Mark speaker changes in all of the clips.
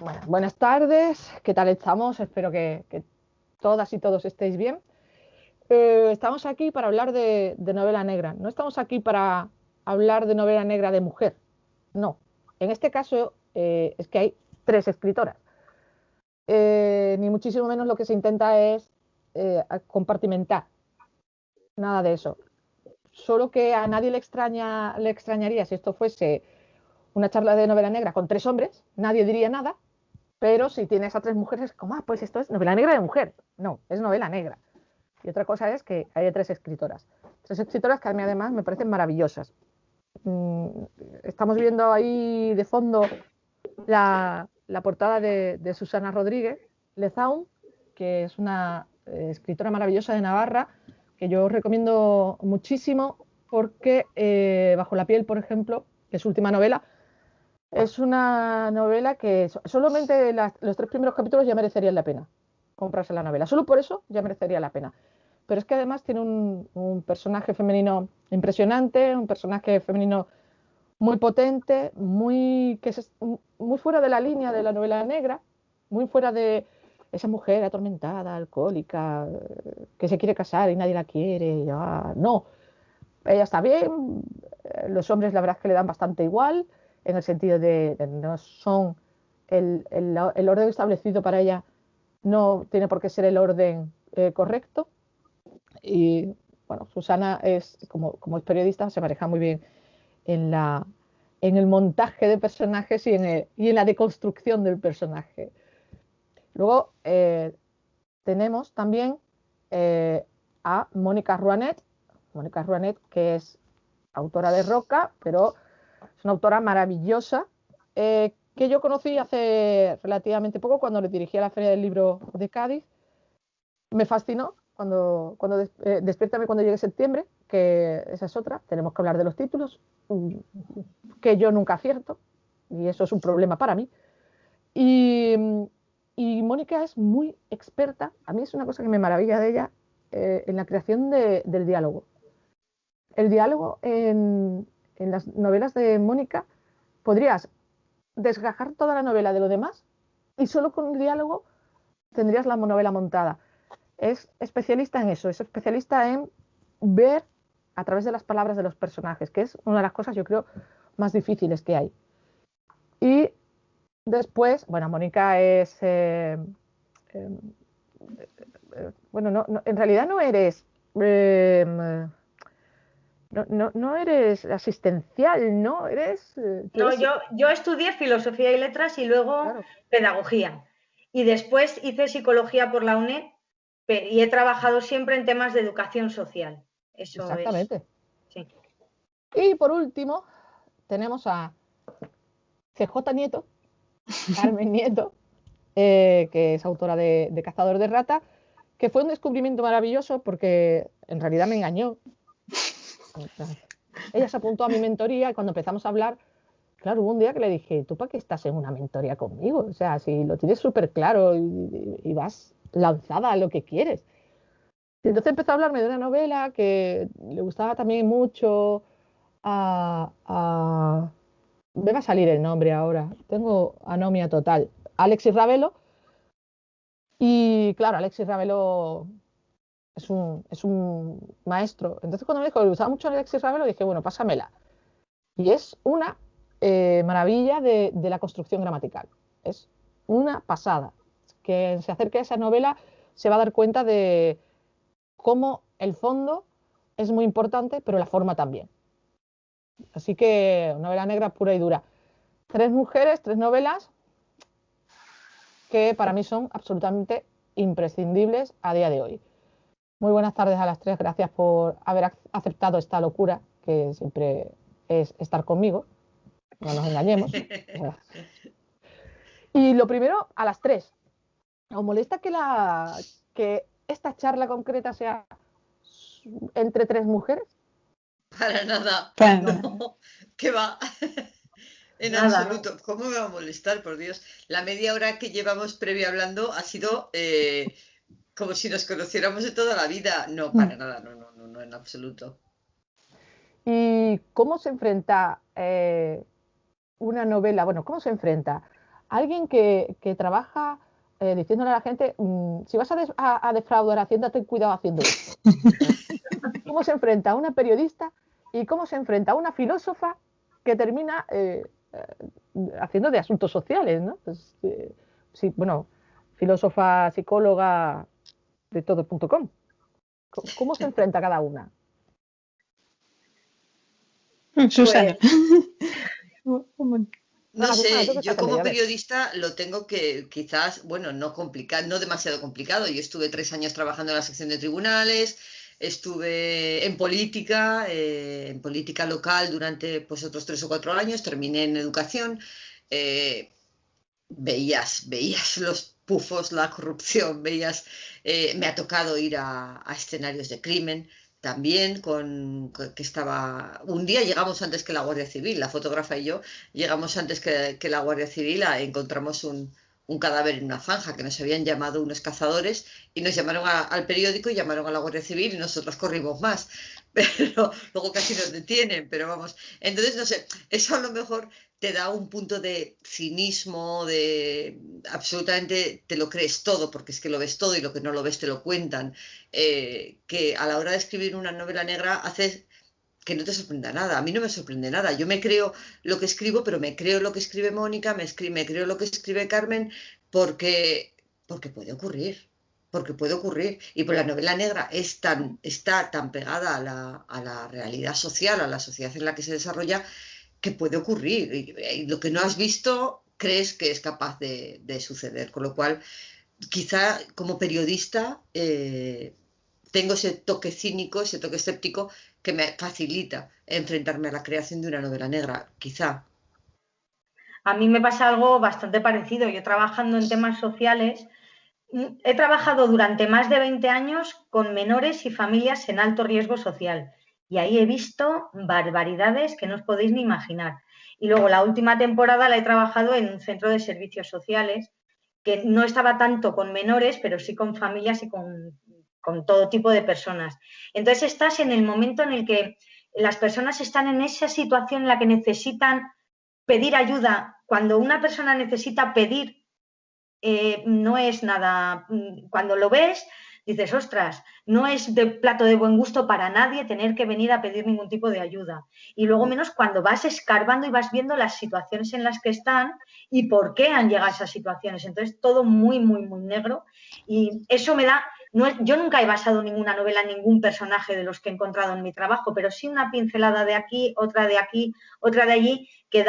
Speaker 1: Bueno, buenas tardes, ¿qué tal estamos? Espero que todas y todos estéis bien. Estamos aquí para hablar de novela negra. No estamos aquí para hablar de novela negra de mujer. No. En este caso es que hay tres escritoras. Ni muchísimo menos lo que se intenta es compartimentar. Nada de eso. Solo que a nadie le extrañaría si esto fuese una charla de novela negra con tres hombres. Nadie diría nada. Pero si tienes a tres mujeres, como, pues esto es novela negra de mujer. No, es novela negra. Y otra cosa es que hay tres escritoras. Tres escritoras que a mí además me parecen maravillosas. Estamos viendo ahí de fondo la portada de Susana Rodríguez Lezaun, que es una escritora maravillosa de Navarra, que yo recomiendo muchísimo porque Bajo la piel, por ejemplo, que es su última novela, es una novela que solamente los tres primeros capítulos ya merecerían la pena comprarse la novela. Solo por eso ya merecería la pena. Pero es que además tiene un personaje femenino impresionante, un personaje femenino muy potente, muy fuera de la línea de la novela negra, muy fuera de esa mujer atormentada, alcohólica, que se quiere casar y nadie la quiere. No, ella está bien, los hombres la verdad es que le dan bastante igual, en el sentido de no son el orden establecido para ella, no tiene por qué ser el orden correcto. Y bueno, Susana es, como es periodista, se maneja muy bien en, en el montaje de personajes y en la deconstrucción del personaje. Luego tenemos también a Mónica Rouanet. Mónica Rouanet, que es autora de Roca, pero es una autora maravillosa que yo conocí hace relativamente poco cuando le dirigía la Feria del Libro de Cádiz. Me fascinó cuando Despiértame cuando llegue septiembre, que esa es otra. Tenemos que hablar de los títulos, que yo nunca acierto, y eso es un problema para mí. Y, y Mónica es muy experta, a mí es una cosa que me maravilla de ella, en la creación del diálogo. El diálogo en las novelas de Mónica podrías desgajar toda la novela de lo demás y solo con el diálogo tendrías la novela montada. Es especialista en eso, es especialista en ver a través de las palabras de los personajes, que es una de las cosas, yo creo, más difíciles que hay. Y después, bueno, Mónica es... eh, bueno, en realidad no eres... no eres asistencial, ¿no? Tú
Speaker 2: No,
Speaker 1: eres...
Speaker 2: yo estudié filosofía y letras y luego
Speaker 1: Claro,
Speaker 2: pedagogía. Y después hice psicología por la UNED y he trabajado siempre en temas de educación social. Eso es,
Speaker 1: exactamente.
Speaker 2: sí.
Speaker 1: Y por último, tenemos a CJ Nieto, Carmen Nieto, que es autora de Cazador de Rata, que fue un descubrimiento maravilloso porque en realidad me engañó. Ella se apuntó a mi mentoría y cuando empezamos a hablar, claro, hubo un día que le dije, ¿tú para qué estás en una mentoría conmigo? O sea, si lo tienes súper claro y vas lanzada a lo que quieres. Y entonces empezó a hablarme de una novela que le gustaba también mucho a... Me va a salir el nombre ahora. Tengo anomia total. Alexis Ravelo. Y claro, Alexis Ravelo es un maestro. Entonces cuando me dijo que le gustaba mucho Alexis Ravelo, dije, bueno, pásamela. Y es una maravilla de la construcción gramatical. Es una pasada. Que se acerque a esa novela se va a dar cuenta de cómo el fondo es muy importante, pero la forma también. Así que novela negra pura y dura. Tres mujeres, tres novelas que para mí son absolutamente imprescindibles a día de hoy. Muy buenas tardes a las tres, gracias por haber aceptado esta locura que siempre es estar conmigo, no nos engañemos. Y lo primero, a las tres, ¿os molesta que esta charla concreta sea entre tres mujeres?
Speaker 3: Para nada.
Speaker 2: Bueno,
Speaker 3: No, ¿qué va? En
Speaker 2: nada, ¿no?
Speaker 3: absoluto. ¿Cómo me va a molestar, por Dios? La media hora que llevamos previo hablando ha sido como si nos conociéramos de toda la vida. No, para nada, no, no, no, no, en absoluto.
Speaker 1: ¿Y cómo se enfrenta una novela, bueno, cómo se enfrenta alguien que trabaja diciéndole a la gente, si vas a defraudar a Hacienda, ten cuidado haciendo esto. ¿Cómo se enfrenta a una periodista y cómo se enfrenta a una filósofa que termina haciendo de asuntos sociales, ¿no? Pues, sí, bueno, filósofa, psicóloga, de todo.com. ¿Cómo se enfrenta cada una?
Speaker 4: Susana.
Speaker 3: No
Speaker 1: Susana, tú
Speaker 3: sé,
Speaker 1: que
Speaker 3: yo
Speaker 1: estás en
Speaker 3: como
Speaker 1: medio, a ver.
Speaker 3: periodista lo tengo que quizás, bueno, no complicado, no demasiado complicado. Yo estuve 3 años trabajando en la sección de tribunales, estuve en política local durante pues otros 3 o 4 años, terminé en educación. eh, veías los pufos, la corrupción, me ha tocado ir a escenarios de crimen también que estaba, un día llegamos antes que la Guardia Civil, la fotógrafa y yo llegamos antes que la Guardia Civil, encontramos un cadáver en una zanja que nos habían llamado unos cazadores y nos llamaron al periódico y llamaron a la Guardia Civil y nosotros corrimos más, pero luego casi nos detienen, pero vamos, entonces no sé, eso a lo mejor te da un punto de cinismo, de absolutamente te lo crees todo, porque es que lo ves todo y lo que no lo ves te lo cuentan, que a la hora de escribir una novela negra haces que no te sorprenda nada. A mí no me sorprende nada. Yo me creo lo que escribo, pero me creo lo que escribe Mónica, me creo lo que escribe Carmen, porque puede ocurrir. Porque puede ocurrir. Y por la novela negra está tan pegada a la realidad social, a la sociedad en la que se desarrolla, que puede ocurrir. Y lo que no has visto crees que es capaz de suceder. Con lo cual, quizá como periodista tengo ese toque cínico, ese toque escéptico que me facilita enfrentarme a la creación de una novela negra, quizá.
Speaker 2: A mí me pasa algo bastante parecido. Yo trabajando en temas sociales, he trabajado durante más de 20 años con menores y familias en alto riesgo social. Y ahí he visto barbaridades que no os podéis ni imaginar. Y luego la última temporada la he trabajado en un centro de servicios sociales que no estaba tanto con menores, pero sí con familias y con todo tipo de personas. Entonces estás en el momento en el que las personas están en esa situación en la que necesitan pedir ayuda. Cuando una persona necesita pedir, no es nada, cuando lo ves, dices, ostras, no es de plato de buen gusto para nadie tener que venir a pedir ningún tipo de ayuda. Y luego menos cuando vas escarbando y vas viendo las situaciones en las que están y por qué han llegado a esas situaciones. Entonces, todo muy, muy, muy negro. Y eso me da, no, yo nunca he basado ninguna novela en ningún personaje de los que he encontrado en mi trabajo, pero sí una pincelada de aquí, otra de allí, que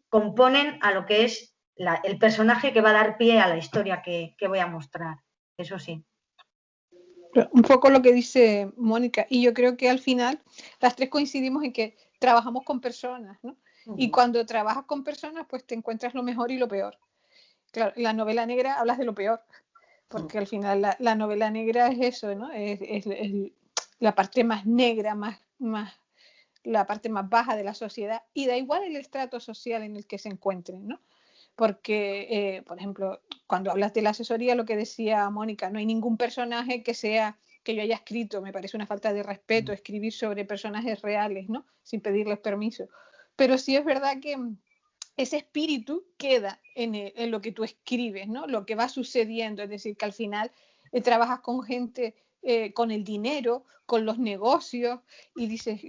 Speaker 2: componen a lo que es el personaje que va a dar pie a la historia que voy a mostrar. Eso sí.
Speaker 4: Un poco lo que dice Mónica, y yo creo que al final las tres coincidimos en que trabajamos con personas, ¿no? Y cuando trabajas con personas, pues te encuentras lo mejor y lo peor. Claro, la novela negra hablas de lo peor, porque al final la novela negra es eso, ¿no? Es la parte más negra, la parte más baja de la sociedad, y da igual el estrato social en el que se encuentren, ¿no? Porque, por ejemplo, cuando hablas de la asesoría, lo que decía Mónica, no hay ningún personaje que yo haya escrito, me parece una falta de respeto escribir sobre personajes reales, ¿no? Sin pedirles permiso. Pero sí es verdad que ese espíritu queda en lo que tú escribes, ¿no? Lo que va sucediendo, es decir, que al final trabajas con gente, con el dinero, con los negocios, y dices,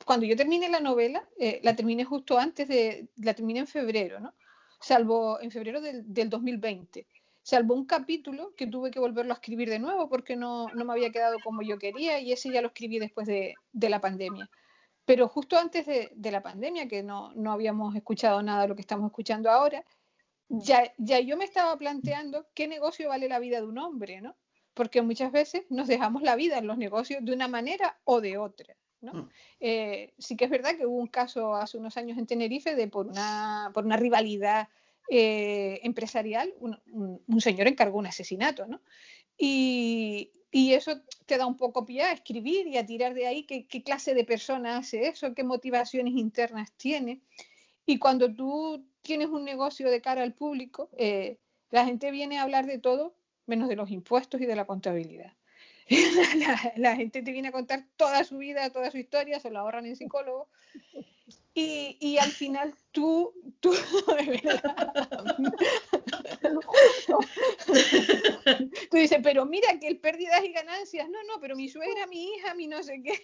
Speaker 4: cuando yo terminé la novela, la terminé justo la terminé en febrero, ¿no? Salvo en febrero del 2020, salvo un capítulo que tuve que volverlo a escribir de nuevo porque no me había quedado como yo quería, y ese ya lo escribí después de la pandemia. Pero justo antes de la pandemia, que no habíamos escuchado nada de lo que estamos escuchando ahora, ya yo me estaba planteando qué negocio vale la vida de un hombre, ¿no? Porque muchas veces nos dejamos la vida en los negocios de una manera o de otra, ¿no? Sí que es verdad que hubo un caso hace unos años en Tenerife por una rivalidad empresarial, un señor encargó un asesinato, ¿no? Y eso te da un poco pie a escribir y a tirar de ahí qué clase de persona hace eso, qué motivaciones internas tiene. Y cuando tú tienes un negocio de cara al público, la gente viene a hablar de todo menos de los impuestos y de la contabilidad. La gente te viene a contar toda su vida, toda su historia, se lo ahorran en psicólogo. Y al final tú de verdad, tú dices, pero mira que el pérdidas y ganancias, no, pero mi suegra, mi hija, mi no sé qué.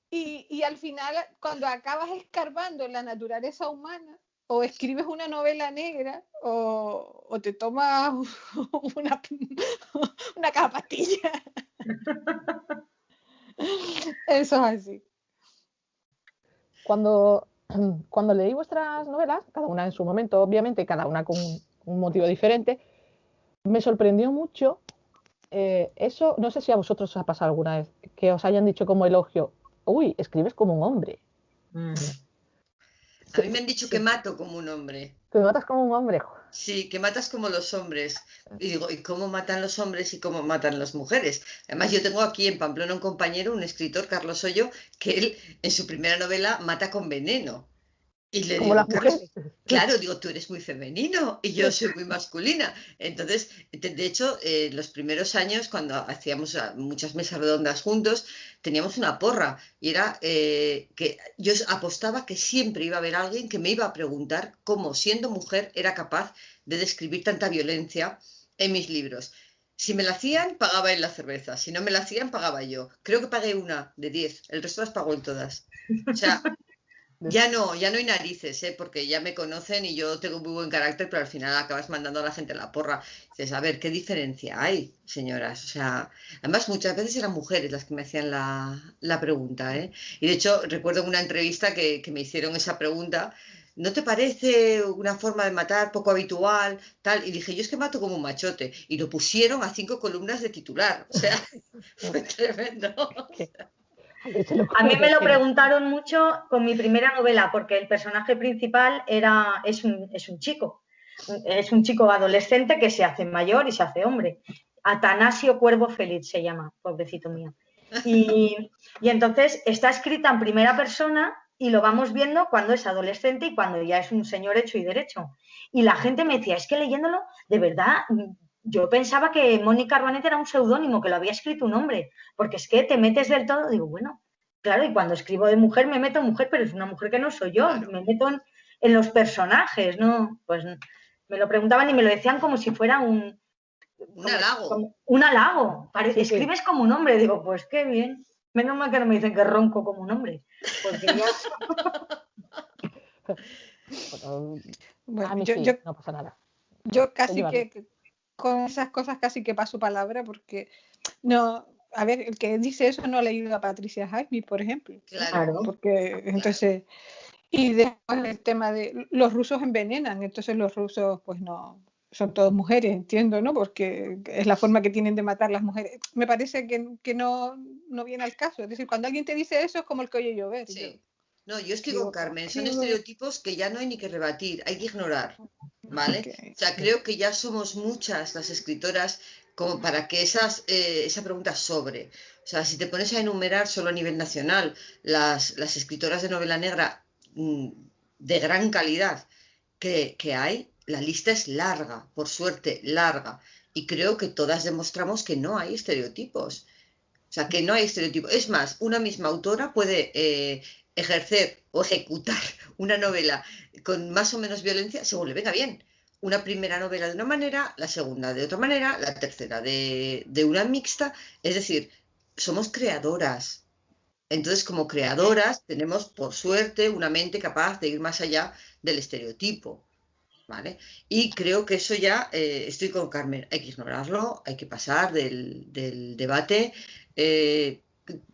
Speaker 4: Y al final, cuando acabas escarbando en la naturaleza humana, o escribes una novela negra, o te tomas una caja de pastillas. Eso es así.
Speaker 1: Cuando leí vuestras novelas, cada una en su momento, obviamente, cada una con un motivo diferente, me sorprendió mucho eso. No sé si a vosotros os ha pasado alguna vez que os hayan dicho como elogio, uy, escribes como un hombre.
Speaker 3: A mí me han dicho que mato como un hombre.
Speaker 1: Que matas como un hombre.
Speaker 3: Sí, que matas como los hombres. Y digo, ¿y cómo matan los hombres y cómo matan las mujeres? Además, yo tengo aquí en Pamplona un compañero, un escritor, Carlos Hoyo, que él en su primera novela mata con veneno. Y le
Speaker 1: Como
Speaker 3: digo,
Speaker 1: las
Speaker 3: Carlos,
Speaker 1: mujeres.
Speaker 3: claro, digo, tú eres muy femenino y yo soy muy masculina. Entonces, de hecho, los primeros años, cuando hacíamos muchas mesas redondas juntos, teníamos una porra y era que yo apostaba que siempre iba a haber alguien que me iba a preguntar cómo, siendo mujer, era capaz de describir tanta violencia en mis libros. Si me la hacían, pagaba él la cerveza. Si no me la hacían, pagaba yo. Creo que pagué una de 10. El resto las pagó en todas. O sea, ya no hay narices, porque ya me conocen y yo tengo muy buen carácter, pero al final acabas mandando a la gente a la porra. Dices, a ver, ¿qué diferencia hay, señoras? O sea, además muchas veces eran mujeres las que me hacían la pregunta, ¿eh? Y de hecho, recuerdo en una entrevista que me hicieron esa pregunta, ¿no te parece una forma de matar poco habitual? Tal, y dije, yo es que mato como un machote. Y lo pusieron a 5 columnas de titular. O sea, fue tremendo.
Speaker 2: A mí me lo preguntaron mucho con mi primera novela, porque el personaje principal es un chico. Es un chico adolescente que se hace mayor y se hace hombre. Atanasio Cuervo Feliz se llama, pobrecito mío. Y entonces está escrita en primera persona y lo vamos viendo cuando es adolescente y cuando ya es un señor hecho y derecho. Y la gente me decía, es que leyéndolo, de verdad, yo pensaba que Mónica Arbanet era un seudónimo, que lo había escrito un hombre, porque es que te metes del todo, digo, bueno, claro, y cuando escribo de mujer me meto en mujer, pero es una mujer que no soy yo,
Speaker 3: Claro.
Speaker 2: me meto en los personajes, ¿no? Pues me lo preguntaban y me lo decían como si fuera
Speaker 3: un halago.
Speaker 2: Un halago.
Speaker 1: Sí.
Speaker 2: Escribes como un hombre, digo, pues qué bien. Menos mal que no me dicen que ronco como un hombre, porque yo...
Speaker 1: Bueno, a mí
Speaker 4: yo,
Speaker 1: sí,
Speaker 4: yo,
Speaker 1: no pasa nada.
Speaker 4: Yo casi que con esas cosas casi que paso palabra porque no, a ver, el que dice eso no ha leído a Patricia Highsmith, por ejemplo.
Speaker 3: Claro.
Speaker 4: Porque entonces, y después el tema de los rusos envenenan, entonces los rusos pues no, son todas mujeres, entiendo, ¿no? Porque es la forma que tienen de matar las mujeres. Me parece que no viene al caso. Es decir, cuando alguien te dice eso es como el que oye llover.
Speaker 3: Sí. No, yo estoy con Carmen, son estereotipos que ya no hay ni que rebatir, hay que ignorar, ¿vale?
Speaker 4: Okay.
Speaker 3: O sea, creo que ya somos muchas las escritoras como para que esa pregunta sobre. O sea, si te pones a enumerar solo a nivel nacional las escritoras de novela negra de gran calidad que hay, la lista es larga, por suerte, larga. Y creo que todas demostramos que no hay estereotipos. O sea, que no hay estereotipo. Es más, una misma autora puede ejercer o ejecutar una novela con más o menos violencia según le venga bien. Una primera novela de una manera, la segunda de otra manera, la tercera de una mixta. Es decir, somos creadoras. Entonces, como creadoras, tenemos, por suerte, una mente capaz de ir más allá del estereotipo. ¿Vale? Y creo que eso ya, estoy con Carmen, hay que ignorarlo, hay que pasar del debate.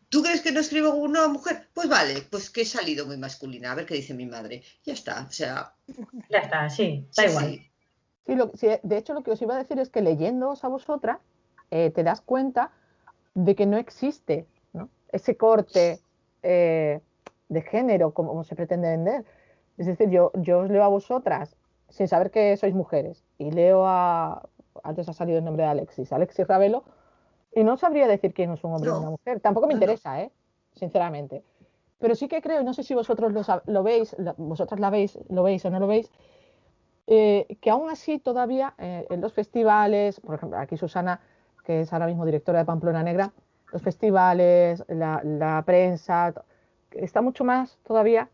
Speaker 3: ¿Tú crees que no escribo una mujer? Pues vale, pues que he salido muy masculina, a ver qué dice mi madre. Ya está, o sea...
Speaker 2: Ya está, sí, da igual.
Speaker 3: Sí.
Speaker 1: Sí, de hecho, lo que os iba a decir es que leyéndoos a vosotras, te das cuenta de que no existe, ¿no?, ese corte de género como se pretende vender. Es decir, yo os leo a vosotras sin saber que sois mujeres y leo antes ha salido el nombre de Alexis Ravelo, y no sabría decir quién es un hombre o una mujer. Tampoco me interesa, sinceramente. Pero sí que creo, y no sé si vosotros lo veis, vosotras lo veis o no lo veis, que aún así todavía en los festivales, por ejemplo, aquí Susana, que es ahora mismo directora de Pamplona Negra, los festivales, la prensa, está mucho más todavía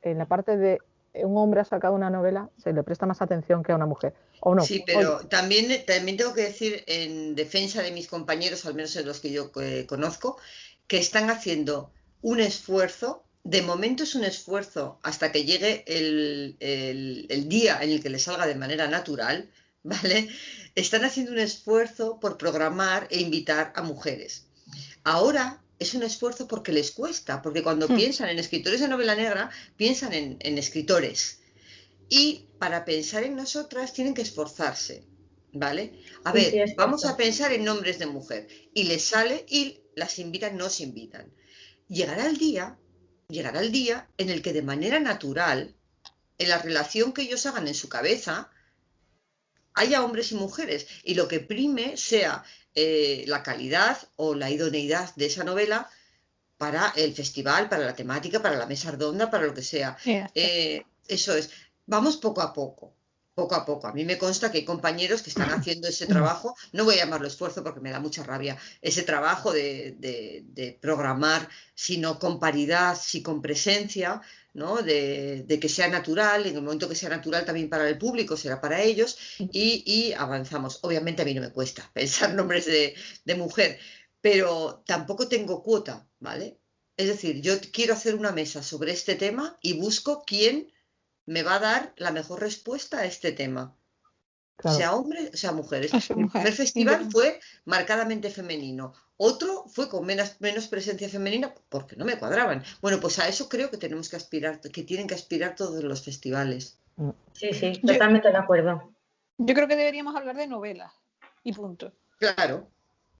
Speaker 1: en la parte de un hombre ha sacado una novela, se le presta más atención que a una mujer, ¿o no?
Speaker 3: Sí, pero también tengo que decir en defensa de mis compañeros, al menos en los que yo conozco, que están haciendo un esfuerzo, de momento es un esfuerzo hasta que llegue el día en el que les salga de manera natural, ¿vale? Están haciendo un esfuerzo por programar e invitar a mujeres. Ahora es un esfuerzo porque les cuesta, porque cuando piensan en escritores de novela negra, piensan en escritores. Y para pensar en nosotras tienen que esforzarse, ¿vale? A ver,
Speaker 2: Sí, es
Speaker 3: vamos
Speaker 2: cierto.
Speaker 3: a pensar en nombres de mujer. Y les sale y las invitan, no se invitan. Llegará el día en el que de manera natural, en la relación que ellos hagan en su cabeza, haya hombres y mujeres. Y lo que prime sea la calidad o la idoneidad de esa novela para el festival, para la temática, para la mesa redonda, para lo que sea. Eso es. Vamos poco a poco, poco a poco. A mí me consta que hay compañeros que están haciendo ese trabajo, no voy a llamarlo esfuerzo porque me da mucha rabia, ese trabajo de programar, sino con paridad, sí con presencia, ¿no? De que sea natural, en el momento que sea natural también para el público, será para ellos, y avanzamos. Obviamente a mí no me cuesta pensar nombres de mujer, pero tampoco tengo cuota, ¿vale? Es decir, yo quiero hacer una mesa sobre este tema y busco quién me va a dar la mejor respuesta a este tema.
Speaker 1: Claro.
Speaker 3: Sea hombre, sea mujeres.
Speaker 4: O sea,
Speaker 3: Mi
Speaker 4: mujer.
Speaker 3: primer festival fue marcadamente femenino. Otro fue con menos presencia femenina porque no me cuadraban. Bueno, pues a eso creo que tenemos que aspirar, que tienen que aspirar todos los festivales.
Speaker 2: Sí, sí, totalmente de acuerdo.
Speaker 4: Yo creo que deberíamos hablar de novelas y punto.
Speaker 3: Claro.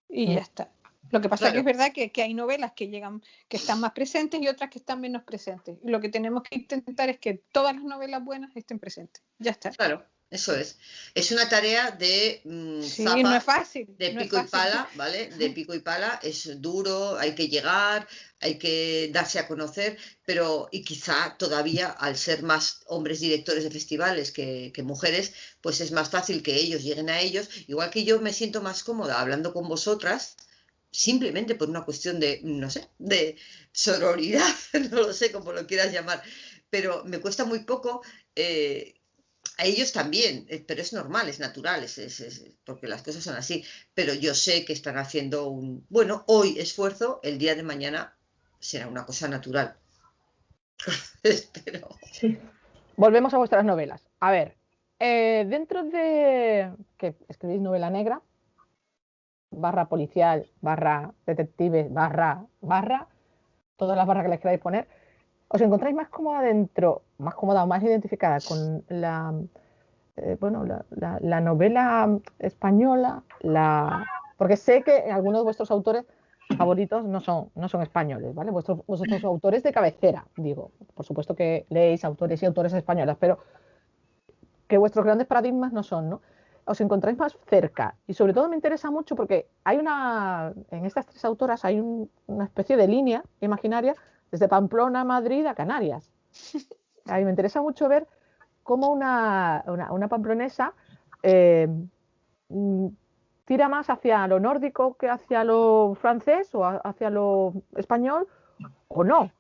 Speaker 4: Y ya está. Lo que pasa
Speaker 3: Claro.
Speaker 4: que es verdad que hay novelas que llegan, que están más presentes y otras que están menos presentes. Y lo que tenemos que intentar es que todas las novelas buenas estén presentes. Ya está.
Speaker 3: Claro, eso es. Es una tarea de
Speaker 4: Sí,
Speaker 3: zapa,
Speaker 4: no es fácil.
Speaker 3: de
Speaker 4: no
Speaker 3: pico
Speaker 4: es
Speaker 3: y
Speaker 4: fácil.
Speaker 3: pala, ¿vale? De pico y pala, es duro, hay que llegar, hay que darse a conocer, pero y quizá todavía al ser más hombres directores de festivales que mujeres, pues es más fácil que ellos lleguen a ellos, igual que yo me siento más cómoda hablando con vosotras, simplemente por una cuestión de, no sé, de sororidad, no lo sé cómo lo quieras llamar, pero me cuesta muy poco. A ellos también, pero es normal, es natural, porque las cosas son así. Pero yo sé que están haciendo bueno, hoy esfuerzo, el día de mañana será una cosa natural. Espero.
Speaker 1: Sí. Volvemos a vuestras novelas. A ver, dentro de que escribís novela negra, barra policial, barra detective, barra, todas las barras que les queráis poner, ¿os encontráis más cómoda más cómoda o más identificada con la novela española? Porque sé que algunos de vuestros autores favoritos no son españoles, ¿vale? Vosotros autores de cabecera, digo. Por supuesto que leéis autores y autores españolas, pero que vuestros grandes paradigmas no son, ¿no? Os encontráis más cerca. Y sobre todo me interesa mucho porque en estas tres autoras hay una especie de línea imaginaria desde Pamplona, Madrid a Canarias. A mí me interesa mucho ver cómo una pamplonesa tira más hacia lo nórdico que hacia lo francés o hacia lo español, o no.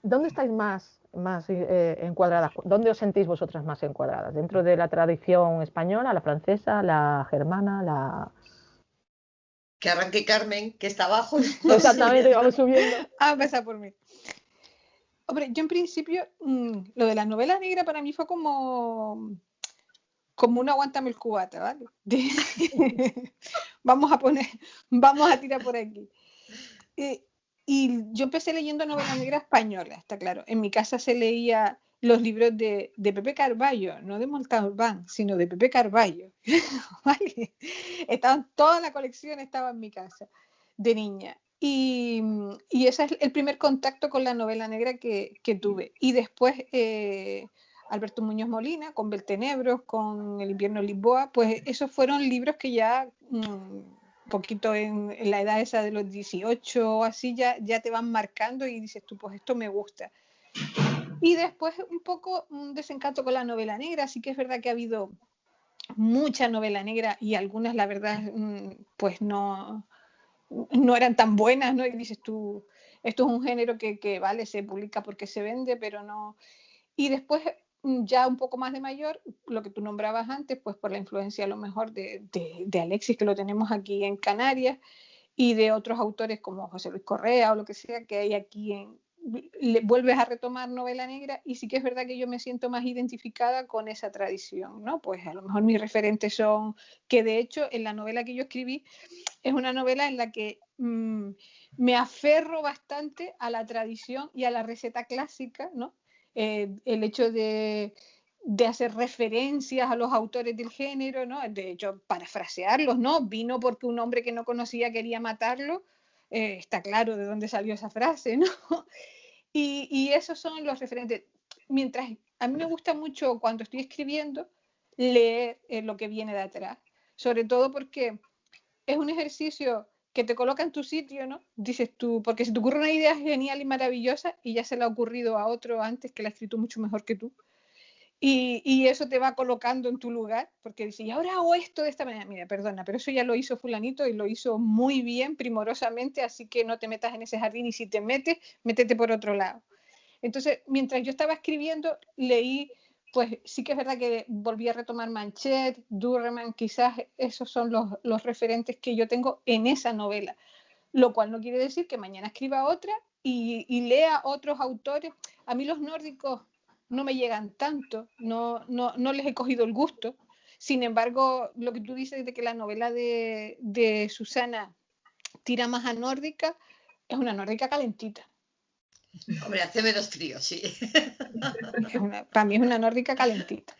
Speaker 1: ¿Dónde estáis más encuadradas? ¿Dónde os sentís vosotras más encuadradas? ¿Dentro de la tradición española, la francesa, la germana,
Speaker 3: Que arranque Carmen, que está abajo.
Speaker 1: Exactamente, vamos subiendo.
Speaker 4: Empezar por mí. Hombre, yo en principio, lo de la novela negra para mí fue como un aguántame el cubata, ¿vale? vamos a tirar por aquí. Y yo empecé leyendo novela negra española, está claro. En mi casa se leía los libros de Pepe Carballo, no de Montalbán, sino de Pepe Carballo. ¿Vale? Toda la colección estaba en mi casa de niña. Y ese es el primer contacto con la novela negra que tuve. Y después Alberto Muñoz Molina, con Beltenebros, con El invierno en Lisboa, pues esos fueron libros que ya... poquito en la edad esa de los 18 o así, ya te van marcando y dices tú, pues esto me gusta. Y después un poco un desencanto con la novela negra, sí que es verdad que ha habido mucha novela negra y algunas, la verdad, pues no eran tan buenas, ¿no? Y dices tú, esto es un género que vale, se publica porque se vende, pero no. Y después, ya un poco más de mayor, lo que tú nombrabas antes, pues por la influencia a lo mejor de Alexis, que lo tenemos aquí en Canarias, y de otros autores como José Luis Correa o lo que sea que hay aquí vuelves a retomar novela negra, y sí que es verdad que yo me siento más identificada con esa tradición, ¿no? Pues a lo mejor mis referentes son, que de hecho en la novela que yo escribí es una novela en la que me aferro bastante a la tradición y a la receta clásica, ¿no? El hecho de hacer referencias a los autores del género, ¿no? De hecho, parafrasearlos, ¿no? Vino porque un hombre que no conocía quería matarlo. Está claro de dónde salió esa frase, ¿no? Y esos son los referentes. Mientras a mí me gusta mucho cuando estoy escribiendo leer lo que viene de atrás, sobre todo porque es un ejercicio que te coloca en tu sitio, ¿no? Dices tú, porque si te ocurre una idea genial y maravillosa y ya se le ha ocurrido a otro antes que la ha escrito mucho mejor que tú, y eso te va colocando en tu lugar, porque dices, y ahora hago esto de esta manera. Mira, perdona, pero eso ya lo hizo fulanito y lo hizo muy bien, primorosamente, así que no te metas en ese jardín, y si te metes, métete por otro lado. Entonces, mientras yo estaba escribiendo, leí, pues sí que es verdad que volví a retomar Manchet, Durreman, quizás esos son los referentes que yo tengo en esa novela, lo cual no quiere decir que mañana escriba otra y lea otros autores. A mí los nórdicos no me llegan tanto, no les he cogido el gusto. Sin embargo, lo que tú dices de que la novela de Susana tira más a nórdica, es una nórdica calentita.
Speaker 3: Hombre, hace menos frío, sí.
Speaker 4: Para mí es una nórdica calentita.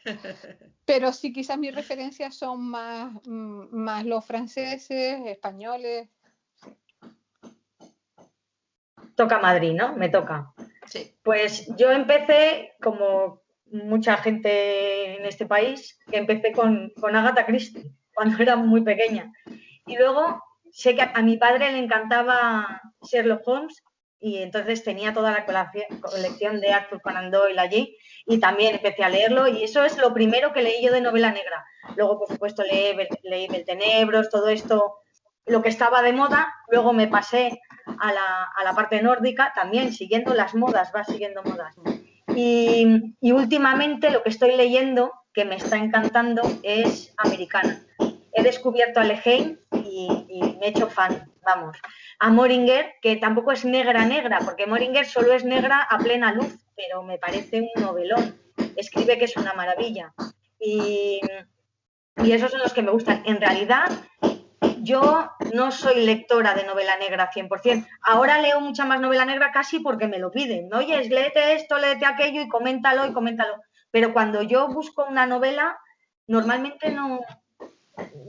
Speaker 4: Pero sí, quizás mis referencias son más los franceses, españoles.
Speaker 2: Toca Madrid, ¿no? Me toca.
Speaker 3: Sí.
Speaker 2: Pues yo empecé, como mucha gente en este país, que empecé con Agatha Christie, cuando era muy pequeña. Y luego sé que a mi padre le encantaba Sherlock Holmes, y entonces tenía toda la colección de Arthur Conan Doyle allí, y también empecé a leerlo, y eso es lo primero que leí yo de novela negra. Luego, por supuesto, leí Beltenebros, todo esto, lo que estaba de moda. Luego me pasé a la parte nórdica, también siguiendo las modas, va siguiendo modas. Y últimamente lo que estoy leyendo, que me está encantando, es americana. He descubierto a Lehane y me he hecho fan, vamos. A Moringer, que tampoco es negra negra, porque Moringer solo es negra a plena luz, pero me parece un novelón. Escribe que es una maravilla. Y esos son los que me gustan. En realidad, yo no soy lectora de novela negra 100%. Ahora leo mucha más novela negra casi porque me lo piden. Oye, léete esto, léete aquello y coméntalo y coméntalo. Pero cuando yo busco una novela, normalmente no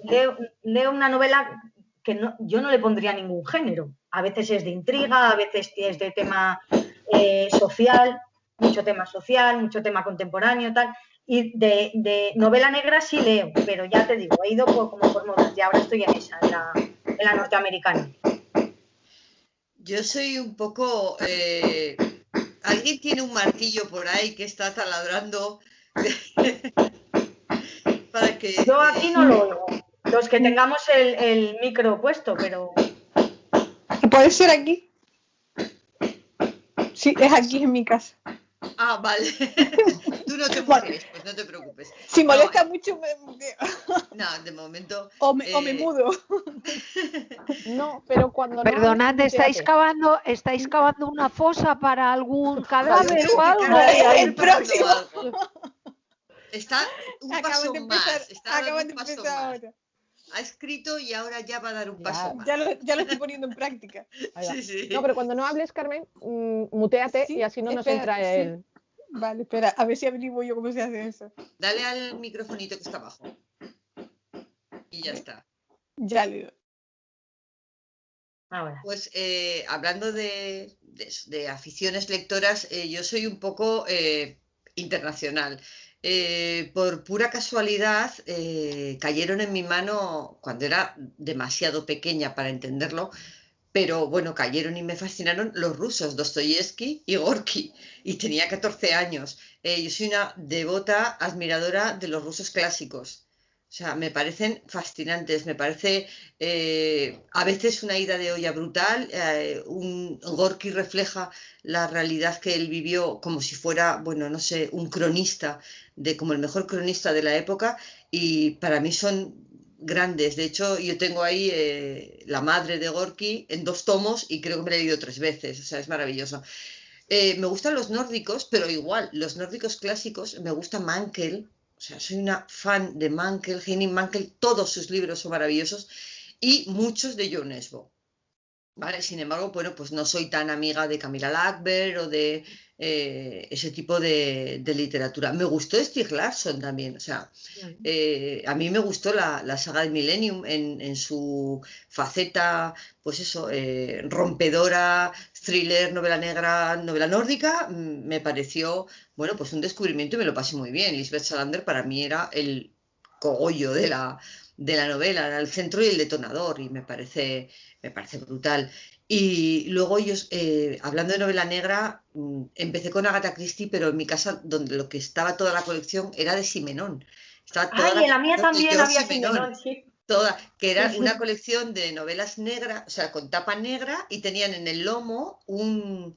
Speaker 2: leo una novela que yo no le pondría ningún género. A veces es de intriga, a veces es de tema social, mucho tema contemporáneo, tal. Y de novela negra sí leo, pero ya te digo, he ido como por modas y ahora estoy en esa, en la norteamericana.
Speaker 3: Yo soy un poco... ¿Alguien tiene un martillo por ahí que está taladrando? Para que...
Speaker 2: Yo aquí no lo oigo. Los que tengamos el micro puesto, pero...
Speaker 4: ¿Puede ser aquí? Sí, es aquí en mi casa.
Speaker 3: Ah, vale. Tú no te mueves, pues no te preocupes.
Speaker 4: Si molesta mucho,
Speaker 3: no, de momento...
Speaker 4: O me mudo.
Speaker 1: No, pero cuando
Speaker 5: Perdonad,
Speaker 1: no...
Speaker 5: ¿estáis cavando una fosa para algún cadáver o algo?
Speaker 4: El próximo.
Speaker 3: Algo. Está un paso más.
Speaker 4: Acaban de empezar ahora.
Speaker 3: Ha escrito y ahora ya va a dar un paso más.
Speaker 4: Ya lo estoy poniendo en práctica.
Speaker 3: Sí.
Speaker 1: No, pero cuando no hables, Carmen, muteate y así no nos entra el...
Speaker 4: Sí. Vale, espera, a ver si averiguo yo cómo se hace eso.
Speaker 3: Dale al microfonito que está abajo. Y ya está.
Speaker 4: Ya le doy.
Speaker 2: Ahora.
Speaker 3: Pues hablando de aficiones lectoras, yo soy un poco internacional. Por pura casualidad cayeron en mi mano cuando era demasiado pequeña para entenderlo, pero bueno, cayeron y me fascinaron los rusos, Dostoyevsky y Gorky, y tenía 14 años. Yo soy una devota admiradora de los rusos clásicos. O sea, me parecen fascinantes, me parece a veces una ida de olla brutal. Gorky refleja la realidad que él vivió como si fuera, bueno, no sé, un cronista, como el mejor cronista de la época, y para mí son grandes. De hecho, yo tengo ahí La madre de Gorky en 2 tomos y creo que me la he leído 3 veces, o sea, es maravilloso. Me gustan los nórdicos, pero igual, los nórdicos clásicos, me gusta Mankell, o sea, soy una fan de Mankell, Henning Mankell, todos sus libros son maravillosos y muchos de Jon Esbo. ¿Vale? Sin embargo, bueno, pues no soy tan amiga de Camila Lackberg o de ese tipo de literatura. Me gustó Stieg Larsson también, o sea, a mí me gustó la saga de Millennium en su faceta, pues eso, rompedora, thriller, novela negra, novela nórdica, me pareció, bueno, pues un descubrimiento y me lo pasé muy bien. Lisbeth Salander para mí era el cogollo de la novela, era el centro y el detonador y me parece brutal. Y luego ellos, hablando de novela negra, empecé con Agatha Christie, pero en mi casa donde lo que estaba toda la colección era de Simenón. Estaba toda
Speaker 2: Ay,
Speaker 3: la
Speaker 2: en la mía
Speaker 3: colección de
Speaker 2: también
Speaker 3: George
Speaker 2: había
Speaker 3: Simenon,
Speaker 2: Simenón, sí.
Speaker 3: toda, que
Speaker 2: Sí,
Speaker 3: era una
Speaker 2: sí.
Speaker 3: colección de novelas negras, o sea, con tapa negra y tenían en el lomo un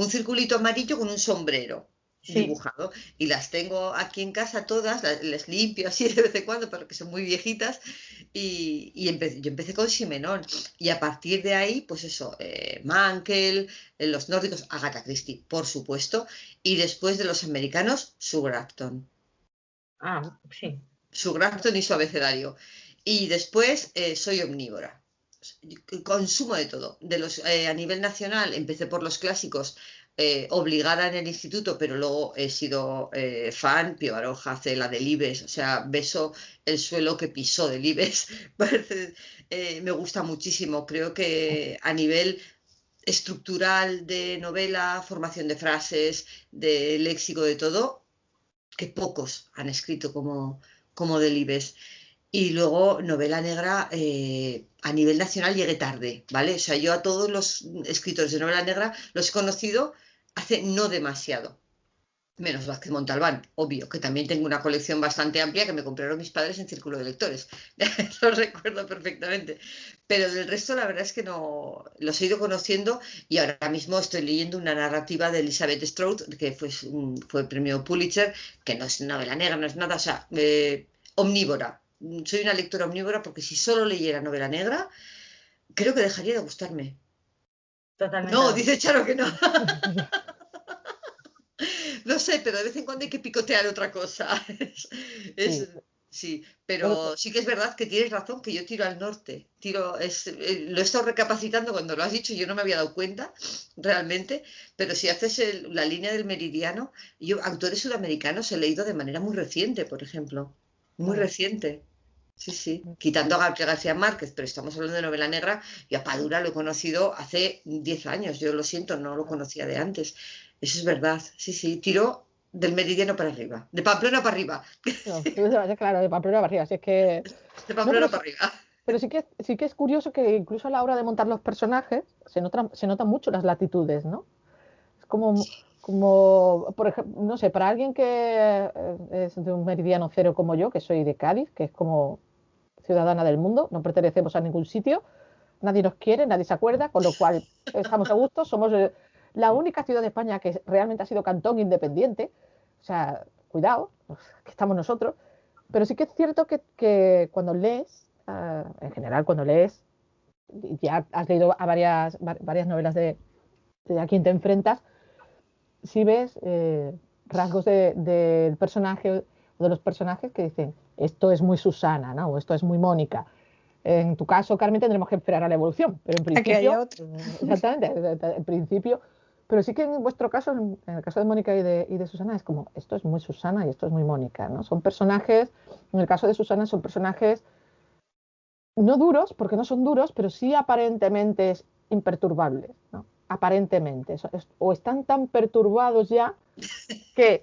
Speaker 3: circulito amarillo con un sombrero
Speaker 2: Sí.
Speaker 3: dibujado. Y las tengo aquí en casa todas, las limpio así de vez en cuando, porque son muy viejitas. Yo empecé con Simenón. Y a partir de ahí, pues eso, Mankell, los nórdicos, Agatha Christie, por supuesto. Y después de los americanos, Sue Grafton.
Speaker 2: Ah, sí.
Speaker 3: Sue Grafton y su abecedario. Y después soy omnívora. Consumo de todo. A nivel nacional empecé por los clásicos, obligada en el instituto, pero luego he sido fan. Pío Baroja, Cela, Delibes, o sea, beso el suelo que pisó Delibes. Me gusta muchísimo. Creo que a nivel estructural de novela, formación de frases, de léxico, de todo, que pocos han escrito como Delibes. Y luego novela negra, a nivel nacional llegué tarde, ¿vale? O sea, yo a todos los escritores de novela negra los he conocido hace no demasiado, menos Vázquez Montalbán, obvio, que también tengo una colección bastante amplia que me compraron mis padres en Círculo de Lectores, lo recuerdo perfectamente, pero del resto la verdad es que no los he ido conociendo y ahora mismo estoy leyendo una narrativa de Elizabeth Strout, que fue premio Pulitzer, que no es novela negra, no es nada, o sea, omnívora. Soy una lectora omnívora porque si solo leyera novela negra, creo que dejaría de gustarme.
Speaker 2: Totalmente de
Speaker 3: No,
Speaker 2: acuerdo.
Speaker 3: dice Charo que no. No sé, pero de vez en cuando hay que picotear otra cosa.
Speaker 1: Sí.
Speaker 3: Sí,
Speaker 1: Bueno,
Speaker 3: pero sí que es verdad que tienes razón que yo tiro al norte. Lo he estado recapacitando cuando lo has dicho, yo no me había dado cuenta realmente, pero si haces la línea del meridiano, yo autores sudamericanos he leído de manera muy reciente, por ejemplo. Muy
Speaker 1: claro.
Speaker 3: reciente. Sí, sí. Quitando a Gabriel García Márquez, pero estamos hablando de novela negra y a Padura lo he conocido hace 10 años. Yo lo siento, no lo conocía de antes. Eso es verdad. Sí, sí. Tiro del meridiano para arriba. De Pamplona para arriba.
Speaker 1: No, claro, de Pamplona para arriba. Así es que.
Speaker 3: De
Speaker 1: No,
Speaker 3: Pamplona para arriba.
Speaker 1: pero sí que es curioso que incluso a la hora de montar los personajes se notan mucho las latitudes, ¿no? Es como, por ejemplo, no sé, para alguien que es de un meridiano cero como yo, que soy de Cádiz, que es como ciudadana del mundo, no pertenecemos a ningún sitio, nadie nos quiere, nadie se acuerda, con lo cual estamos a gusto, somos la única ciudad de España que realmente ha sido cantón independiente, o sea, cuidado, que estamos nosotros, pero sí que es cierto que cuando lees, en general cuando lees, ya has leído a varias novelas de A quién te enfrentas, si ves rasgos del personaje o de los personajes que dicen, esto es muy Susana, ¿no? O esto es muy Mónica. En tu caso, Carmen, tendremos que esperar a la evolución, pero en
Speaker 4: A que haya
Speaker 1: principio,
Speaker 4: otro.
Speaker 1: exactamente, en principio, pero sí que en vuestro caso, en el caso de Mónica y de Susana, es como, esto es muy Susana y esto es muy Mónica, ¿no? Son personajes, en el caso de Susana, son personajes no duros, porque no son duros, pero sí aparentemente imperturbables, ¿no? Aparentemente. O están tan perturbados ya que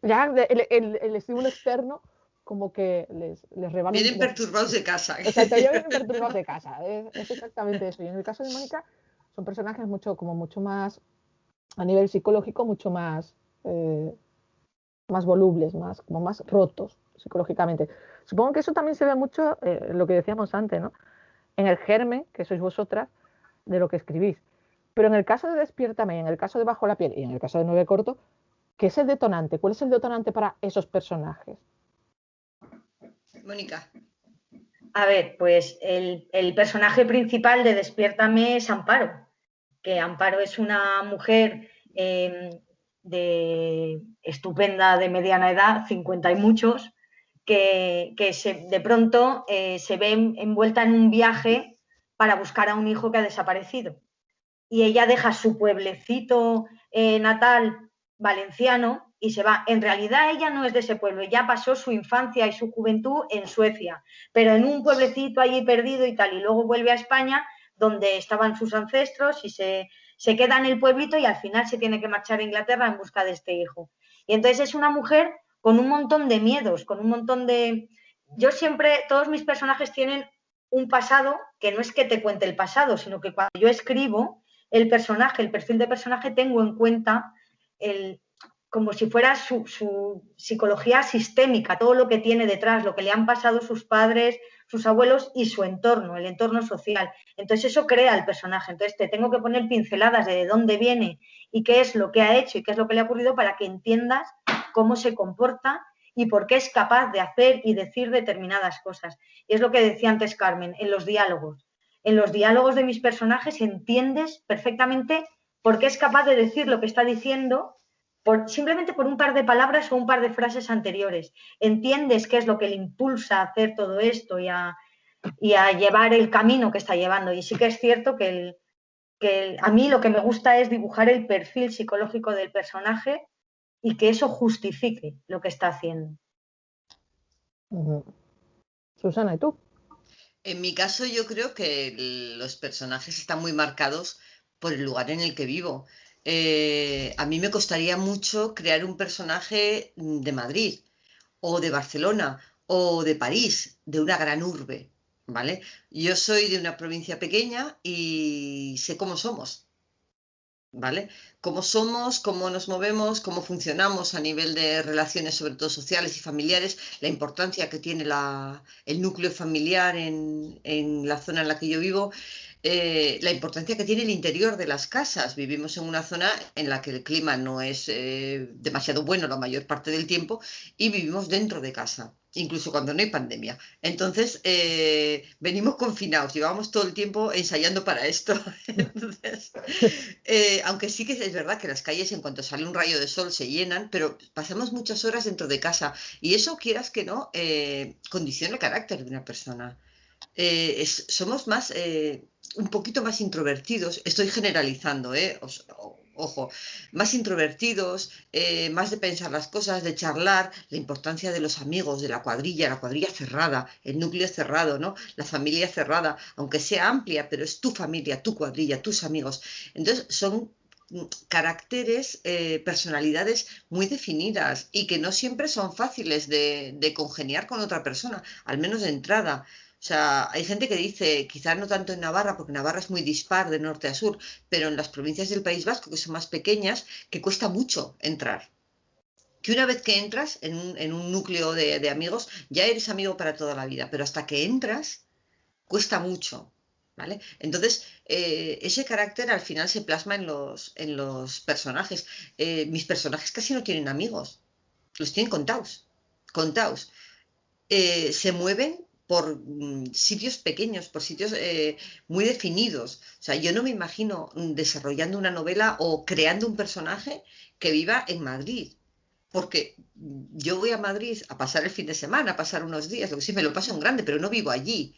Speaker 1: ya el estímulo externo como que les rebala
Speaker 3: Vienen perturbados de casa.
Speaker 1: exacto, ya vienen perturbados de casa. Es exactamente eso. Y en el caso de Mónica, son personajes mucho más, a nivel psicológico, mucho más volubles, como más rotos. psicológicamente. Supongo que eso también se ve mucho, lo que decíamos antes, ¿no? En el germen, que sois vosotras, de lo que escribís. Pero en el caso de Despiértame, en el caso de Bajo la piel y en el caso de Nueve corto, ¿qué es el detonante? ¿Cuál es el detonante para esos personajes?
Speaker 3: Mónica.
Speaker 2: A ver, pues el personaje principal de Despiértame es Amparo, que Amparo es una mujer estupenda, de mediana edad, 50 y muchos, que de pronto se ve envuelta en un viaje para buscar a un hijo que ha desaparecido. Y ella deja su pueblecito natal valenciano y se va. En realidad ella no es de ese pueblo, ella pasó su infancia y su juventud en Suecia, pero en un pueblecito allí perdido y tal, y luego vuelve a España, donde estaban sus ancestros, y se queda en el pueblito y al final se tiene que marchar a Inglaterra en busca de este hijo. Y entonces es una mujer con un montón de miedos, con un montón de... Yo siempre, todos mis personajes tienen un pasado que no es que te cuente el pasado, sino que cuando yo escribo el personaje, el perfil de personaje, tengo en cuenta como si fuera su psicología sistémica, todo lo que tiene detrás, lo que le han pasado sus padres, sus abuelos y su entorno, el entorno social. Entonces eso crea el personaje. Entonces te tengo que poner pinceladas de dónde viene y qué es lo que ha hecho y qué es lo que le ha ocurrido para que entiendas cómo se comporta y por qué es capaz de hacer y decir determinadas cosas. Y es lo que decía antes Carmen, en los diálogos. En los diálogos de mis personajes entiendes perfectamente por qué es capaz de decir lo que está diciendo simplemente por un par de palabras o un par de frases anteriores. Entiendes qué es lo que le impulsa a hacer todo esto y a llevar el camino que está llevando. Y sí que es cierto que a mí lo que me gusta es dibujar el perfil psicológico del personaje y que eso justifique lo que está haciendo.
Speaker 1: Susana, ¿y tú?
Speaker 3: En mi caso, yo creo que los personajes están muy marcados por el lugar en el que vivo. A mí me costaría mucho crear un personaje de Madrid, o de Barcelona, o de París, de una gran urbe, ¿vale? Yo soy de una provincia pequeña y sé cómo somos. ¿Vale? Cómo somos, cómo nos movemos, cómo funcionamos a nivel de relaciones, sobre todo sociales y familiares, la importancia que tiene el núcleo familiar en la zona en la que yo vivo, la importancia que tiene el interior de las casas. Vivimos en una zona en la que el clima no es demasiado bueno la mayor parte del tiempo y vivimos dentro de casa, incluso cuando no hay pandemia. Entonces, venimos confinados, llevamos todo el tiempo ensayando para esto. Entonces, aunque sí que es verdad que las calles en cuanto sale un rayo de sol se llenan, pero pasamos muchas horas dentro de casa y eso, quieras que no, condiciona el carácter de una persona. Somos más, un poquito más introvertidos, estoy generalizando, ojo, más introvertidos, más de pensar las cosas, de charlar, la importancia de los amigos, de la cuadrilla cerrada, el núcleo cerrado, ¿no? La familia cerrada, aunque sea amplia, pero es tu familia, tu cuadrilla, tus amigos. Entonces son caracteres, personalidades muy definidas y que no siempre son fáciles de congeniar con otra persona, al menos de entrada. O sea, hay gente que dice, quizás no tanto en Navarra, porque Navarra es muy dispar de norte a sur, pero en las provincias del País Vasco, que son más pequeñas, que cuesta mucho entrar. Que una vez que entras en un núcleo de amigos, ya eres amigo para toda la vida, pero hasta que entras, cuesta mucho, ¿vale? Entonces, ese carácter al final se plasma en los personajes. Mis personajes casi no tienen amigos, los tienen contados. Se mueven por sitios pequeños, por sitios muy definidos. O sea, yo no me imagino desarrollando una novela o creando un personaje que viva en Madrid. Porque yo voy a Madrid a pasar el fin de semana, a pasar unos días, lo que sí me lo paso en grande, pero no vivo allí.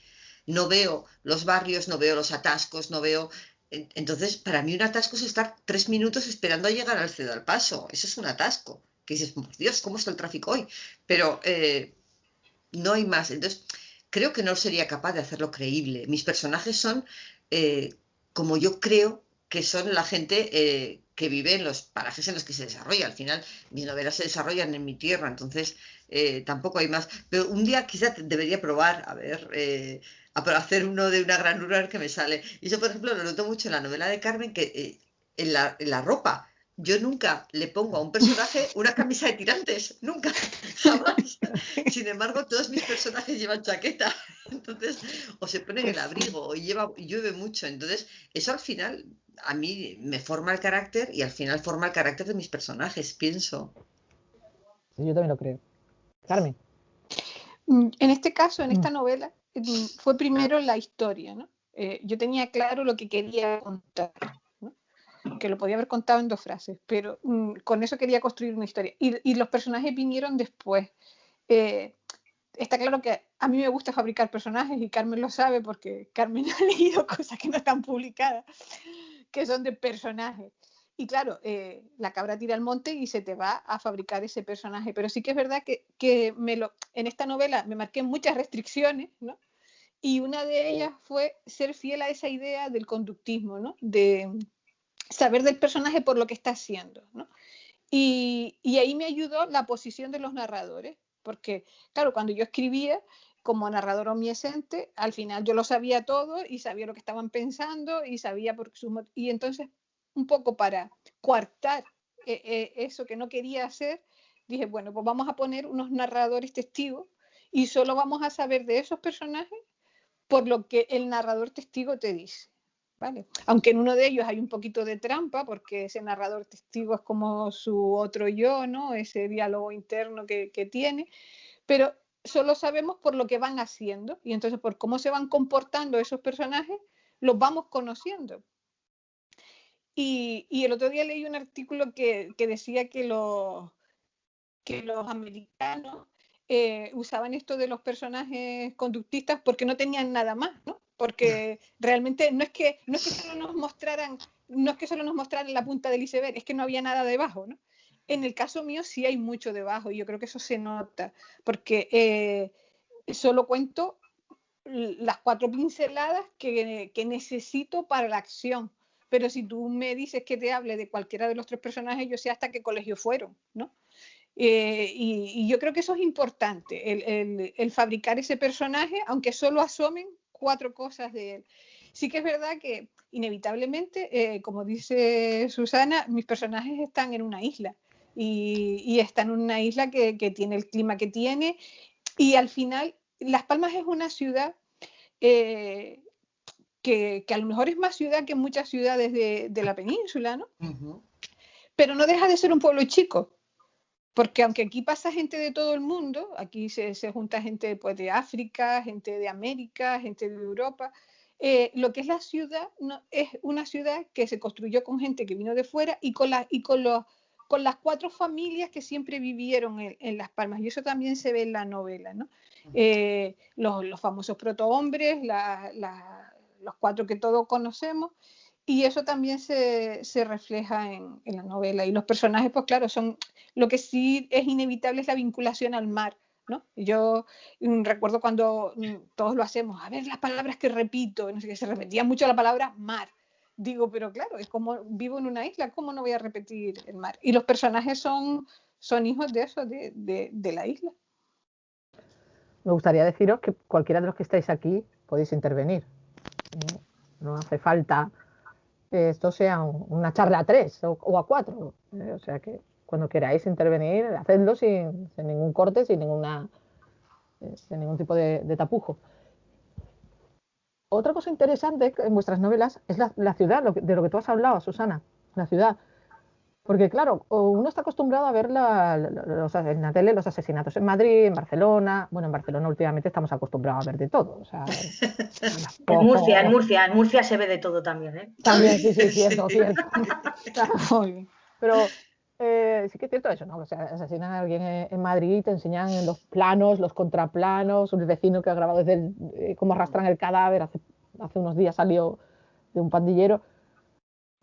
Speaker 3: No veo los barrios, no veo los atascos, no veo... Entonces, para mí un atasco es estar 3 minutos esperando a llegar al Cedro al Paso. Eso es un atasco. Que dices, por Dios, ¿cómo está el tráfico hoy? Pero no hay más. Entonces, creo que no sería capaz de hacerlo creíble. Mis personajes son como yo creo que son la gente que vive en los parajes en los que se desarrolla. Al final, mis novelas se desarrollan en mi tierra, entonces tampoco hay más. Pero un día quizás debería probar, a ver, a hacer uno de una gran rural que me sale. Y yo, por ejemplo, lo noto mucho en la novela de Carmen, que en la ropa yo nunca le pongo a un personaje una camisa de tirantes, nunca, jamás. Sin embargo, todos mis personajes llevan chaqueta, entonces, o se ponen el abrigo, o llueve mucho. Entonces, eso al final a mí me forma el carácter y al final forma el carácter de mis personajes, pienso.
Speaker 1: Sí, yo también lo creo. Carmen.
Speaker 4: En este caso, en esta novela, fue primero la historia, ¿no? Yo tenía claro lo que quería contar, ¿no? Que lo podía haber contado en 2 frases, pero con eso quería construir una historia. Y los personajes vinieron después. Está claro que a mí me gusta fabricar personajes y Carmen lo sabe porque Carmen ha leído cosas que no están publicadas, que son de personajes. Y claro, la cabra tira al monte y se te va a fabricar ese personaje. Pero sí que es verdad que en esta novela me marqué muchas restricciones, ¿no? Y una de ellas fue ser fiel a esa idea del conductismo, ¿no? De saber del personaje por lo que está haciendo, ¿no? Y ahí me ayudó la posición de los narradores, porque, claro, cuando yo escribía como narrador omnisciente, al final yo lo sabía todo y sabía lo que estaban pensando y sabía y entonces, un poco para coartar eso que no quería hacer, dije, bueno, pues vamos a poner unos narradores testigos y solo vamos a saber de esos personajes por lo que el narrador testigo te dice. ¿Vale? Aunque en uno de ellos hay un poquito de trampa, porque ese narrador testigo es como su otro yo, ¿no? Ese diálogo interno que tiene, pero solo sabemos por lo que van haciendo y entonces por cómo se van comportando esos personajes, los vamos conociendo. Y el otro día leí un artículo que decía que los americanos usaban esto de los personajes conductistas porque no tenían nada más, ¿no? Porque realmente no es que solo nos mostraran la punta del iceberg, es que no había nada debajo, ¿no? En el caso mío sí hay mucho debajo y yo creo que eso se nota, porque solo cuento las 4 pinceladas que necesito para la acción. Pero si tú me dices que te hable de cualquiera de los 3 personajes, yo sé hasta qué colegio fueron, ¿no? Y yo creo que eso es importante, el fabricar ese personaje, aunque solo asomen 4 cosas de él. Sí que es verdad que inevitablemente, como dice Susana, mis personajes están en una isla y están en una isla que tiene el clima que tiene y al final Las Palmas es una ciudad que a lo mejor es más ciudad que muchas ciudades de la península, ¿no? Pero no deja de ser un pueblo chico. Porque aunque aquí pasa gente de todo el mundo, aquí se junta gente pues, de África, gente de América, gente de Europa, lo que es la ciudad es una ciudad que se construyó con gente que vino de fuera y con las 4 familias que siempre vivieron en Las Palmas. Y eso también se ve en la novela, ¿no? Los famosos protohombres, los 4 que todos conocemos. Y eso también se refleja en la novela. Y los personajes, pues claro, lo que sí es inevitable es la vinculación al mar, ¿no? Yo recuerdo cuando todos lo hacemos, a ver las palabras que repito, no sé qué, se repetía mucho la palabra mar. Digo, pero claro, es como vivo en una isla, ¿cómo no voy a repetir el mar? Y los personajes son hijos de eso, de la isla.
Speaker 1: Me gustaría deciros que cualquiera de los que estáis aquí podéis intervenir. No hace falta que esto sea una charla a 3 o a 4. O sea que cuando queráis intervenir, hacedlo sin ningún corte, sin ningún tipo de tapujo. Otra cosa interesante en vuestras novelas es la ciudad, de lo que tú has hablado, Susana, la ciudad. Porque claro, uno está acostumbrado a ver en la tele los asesinatos en Madrid, en Barcelona. Bueno, en Barcelona últimamente estamos acostumbrados a ver de todo. O sea,
Speaker 2: en Murcia se ve de todo también, ¿eh?
Speaker 1: También, sí, cierto. Pero sí que es cierto eso, ¿no? O sea, asesinan a alguien en Madrid, te enseñan los planos, los contraplanos, el vecino que ha grabado cómo arrastran el cadáver. Hace unos días salió de un pandillero.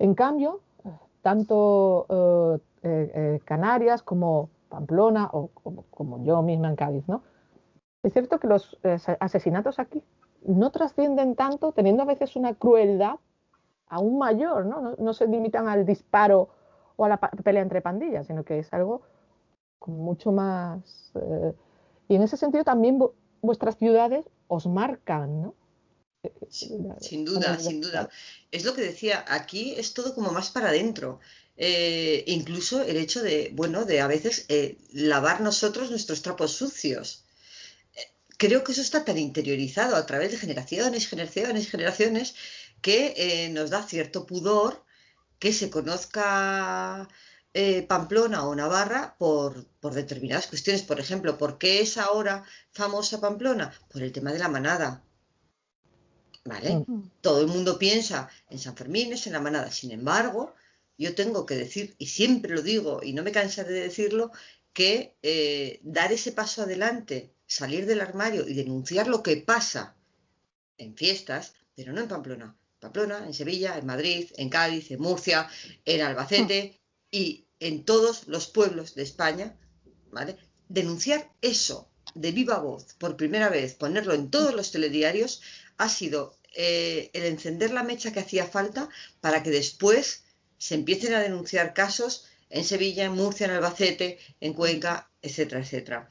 Speaker 1: En cambio, tanto Canarias como Pamplona o como yo misma en Cádiz, ¿no? Es cierto que los asesinatos aquí no trascienden tanto, teniendo a veces una crueldad aún mayor, ¿no? No se limitan al disparo o a la pelea entre pandillas, sino que es algo como mucho más... y en ese sentido también vuestras ciudades os marcan, ¿no?
Speaker 3: Sin duda. Es lo que decía, aquí es todo como más para adentro. incluso el hecho de, bueno, de a veces lavar nosotros nuestros trapos sucios. Creo que eso está tan interiorizado a través de generaciones, generaciones, generaciones, que nos da cierto pudor que se conozca Pamplona o Navarra por determinadas cuestiones. Por ejemplo, ¿por qué es ahora famosa Pamplona? Por el tema de la manada. ¿Vale? Todo el mundo piensa en San Fermín, en la manada. Sin embargo, yo tengo que decir, y siempre lo digo, y no me cansaré de decirlo, que dar ese paso adelante, salir del armario y denunciar lo que pasa en fiestas, pero no en Pamplona. Pamplona, en Sevilla, en Madrid, en Cádiz, en Murcia, en Albacete y en todos los pueblos de España, ¿vale? Denunciar eso de viva voz, por primera vez, ponerlo en todos los telediarios, ha sido el encender la mecha que hacía falta para que después se empiecen a denunciar casos en Sevilla, en Murcia, en Albacete, en Cuenca, etcétera, etcétera.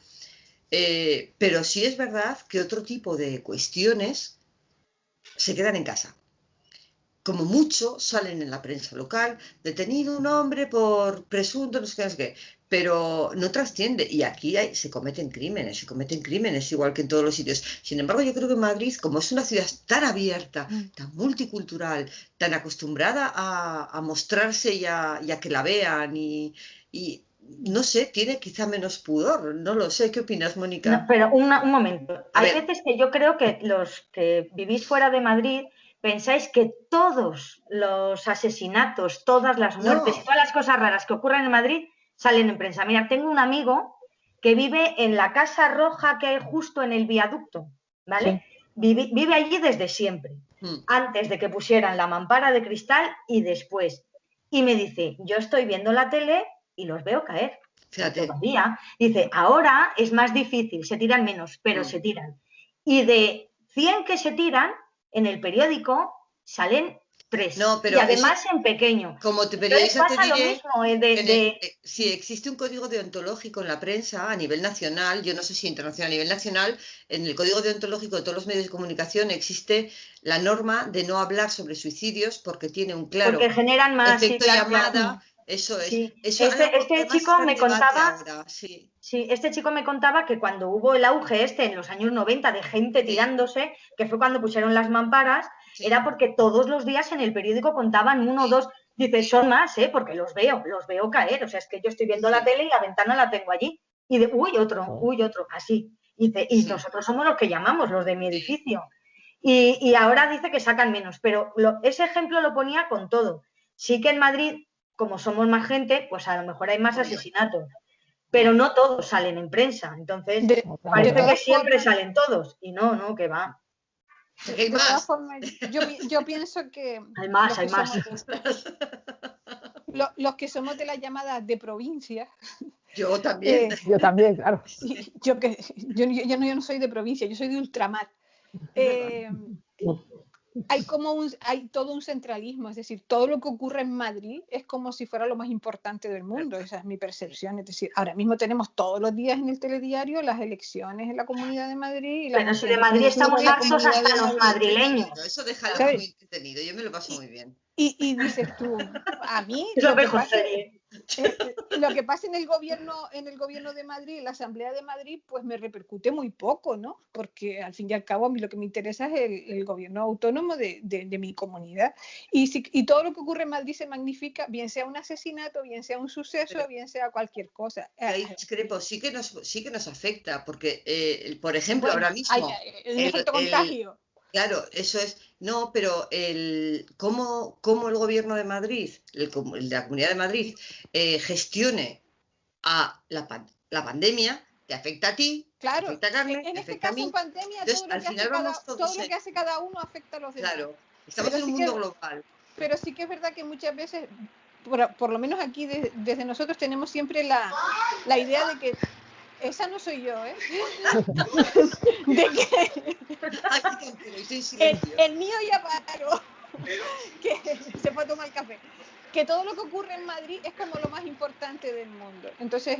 Speaker 3: Pero sí es verdad que otro tipo de cuestiones se quedan en casa. Como mucho salen en la prensa local, detenido un hombre por presunto, no sé qué, pero no trasciende. Y aquí se cometen crímenes igual que en todos los sitios. Sin embargo, yo creo que Madrid, como es una ciudad tan abierta, tan multicultural, tan acostumbrada a mostrarse y a que la vean y no sé, tiene quizá menos pudor. No lo sé. ¿Qué opinas, Mónica?
Speaker 2: No, pero un momento. Hay veces que yo creo que los que vivís fuera de Madrid pensáis que todos los asesinatos, todas las muertes y todas las cosas raras que ocurren en Madrid salen en prensa. Mira, tengo un amigo que vive en la Casa Roja que hay justo en el viaducto, ¿vale? Sí. Vive allí desde siempre, antes de que pusieran la mampara de cristal y después. Y me dice, yo estoy viendo la tele y los veo caer.
Speaker 3: Fíjate.
Speaker 2: Todavía. Dice, ahora es más difícil, se tiran menos, pero se tiran. Y de 100 que se tiran, en el periódico salen 3.
Speaker 3: No, pero
Speaker 2: y además en pequeño.
Speaker 3: Como periodista
Speaker 2: pasa
Speaker 3: te diré
Speaker 2: lo mismo.
Speaker 3: Si existe un código deontológico en la prensa a nivel nacional, yo no sé si internacional, a nivel nacional, en el código deontológico de todos los medios de comunicación existe la norma de no hablar sobre suicidios porque tiene un claro
Speaker 2: porque generan más
Speaker 3: efecto llamada. Claro. Eso es.
Speaker 2: Sí.
Speaker 3: Eso
Speaker 2: este chico me contaba.
Speaker 3: Ahora, sí.
Speaker 2: Sí, este chico me contaba que cuando hubo el auge en los años 90 de gente tirándose, que fue cuando pusieron las mamparas, era porque todos los días en el periódico contaban 1 o 2. Dice, son más, porque los veo caer. O sea, es que yo estoy viendo la tele y la ventana la tengo allí. Y de, uy, otro, así. Dice, y nosotros somos los que llamamos, los de mi edificio. Y ahora dice que sacan menos. Pero ese ejemplo lo ponía con todo. Sí que en Madrid, como somos más gente, pues a lo mejor hay más asesinatos. Pero no todos salen en prensa, entonces parece que siempre salen todos, y no, que va.
Speaker 4: De todas formas, yo pienso que
Speaker 2: hay más.
Speaker 4: Los que somos de la llamada de provincia.
Speaker 3: Yo también.
Speaker 1: Yo también, claro.
Speaker 4: Yo no soy de provincia, yo soy de ultramar. Hay todo un centralismo, es decir, todo lo que ocurre en Madrid es como si fuera lo más importante del mundo, esa es mi percepción. Es decir, ahora mismo tenemos todos los días en el telediario las elecciones en la Comunidad de Madrid.
Speaker 2: Pero si de Madrid estamos hartos hasta los madrileños.
Speaker 3: Eso déjalo muy entretenido, yo me lo paso muy bien.
Speaker 4: Y dices tú, a mí lo que pasa en el gobierno de Madrid, en la Asamblea de Madrid, pues me repercute muy poco, ¿no? Porque al fin y al cabo a mí lo que me interesa es el gobierno autónomo de mi comunidad. Y todo lo que ocurre en Madrid se magnifica, bien sea un asesinato, bien sea un suceso, bien sea cualquier cosa.
Speaker 3: Ahí discrepo, sí que nos afecta, porque, por ejemplo, ahora mismo...
Speaker 4: el efecto contagio.
Speaker 3: Claro, eso es. No, pero cómo el gobierno de Madrid, el de la Comunidad de Madrid, gestione a la pandemia, te afecta a ti,
Speaker 4: claro,
Speaker 3: te afecta a Carmen,
Speaker 4: en
Speaker 3: te
Speaker 4: este
Speaker 3: afecta
Speaker 4: caso,
Speaker 3: a mí.
Speaker 4: en pandemia,
Speaker 3: Entonces,
Speaker 4: todo lo que hace cada uno afecta a los demás.
Speaker 3: Claro, estamos en un mundo global.
Speaker 4: Pero sí que es verdad que muchas veces, por lo menos aquí desde nosotros, tenemos siempre la idea de que esa no soy yo, ¿eh? De que el mío ya paró, que se fue a tomar el café. Que todo lo que ocurre en Madrid es como lo más importante del mundo. Entonces,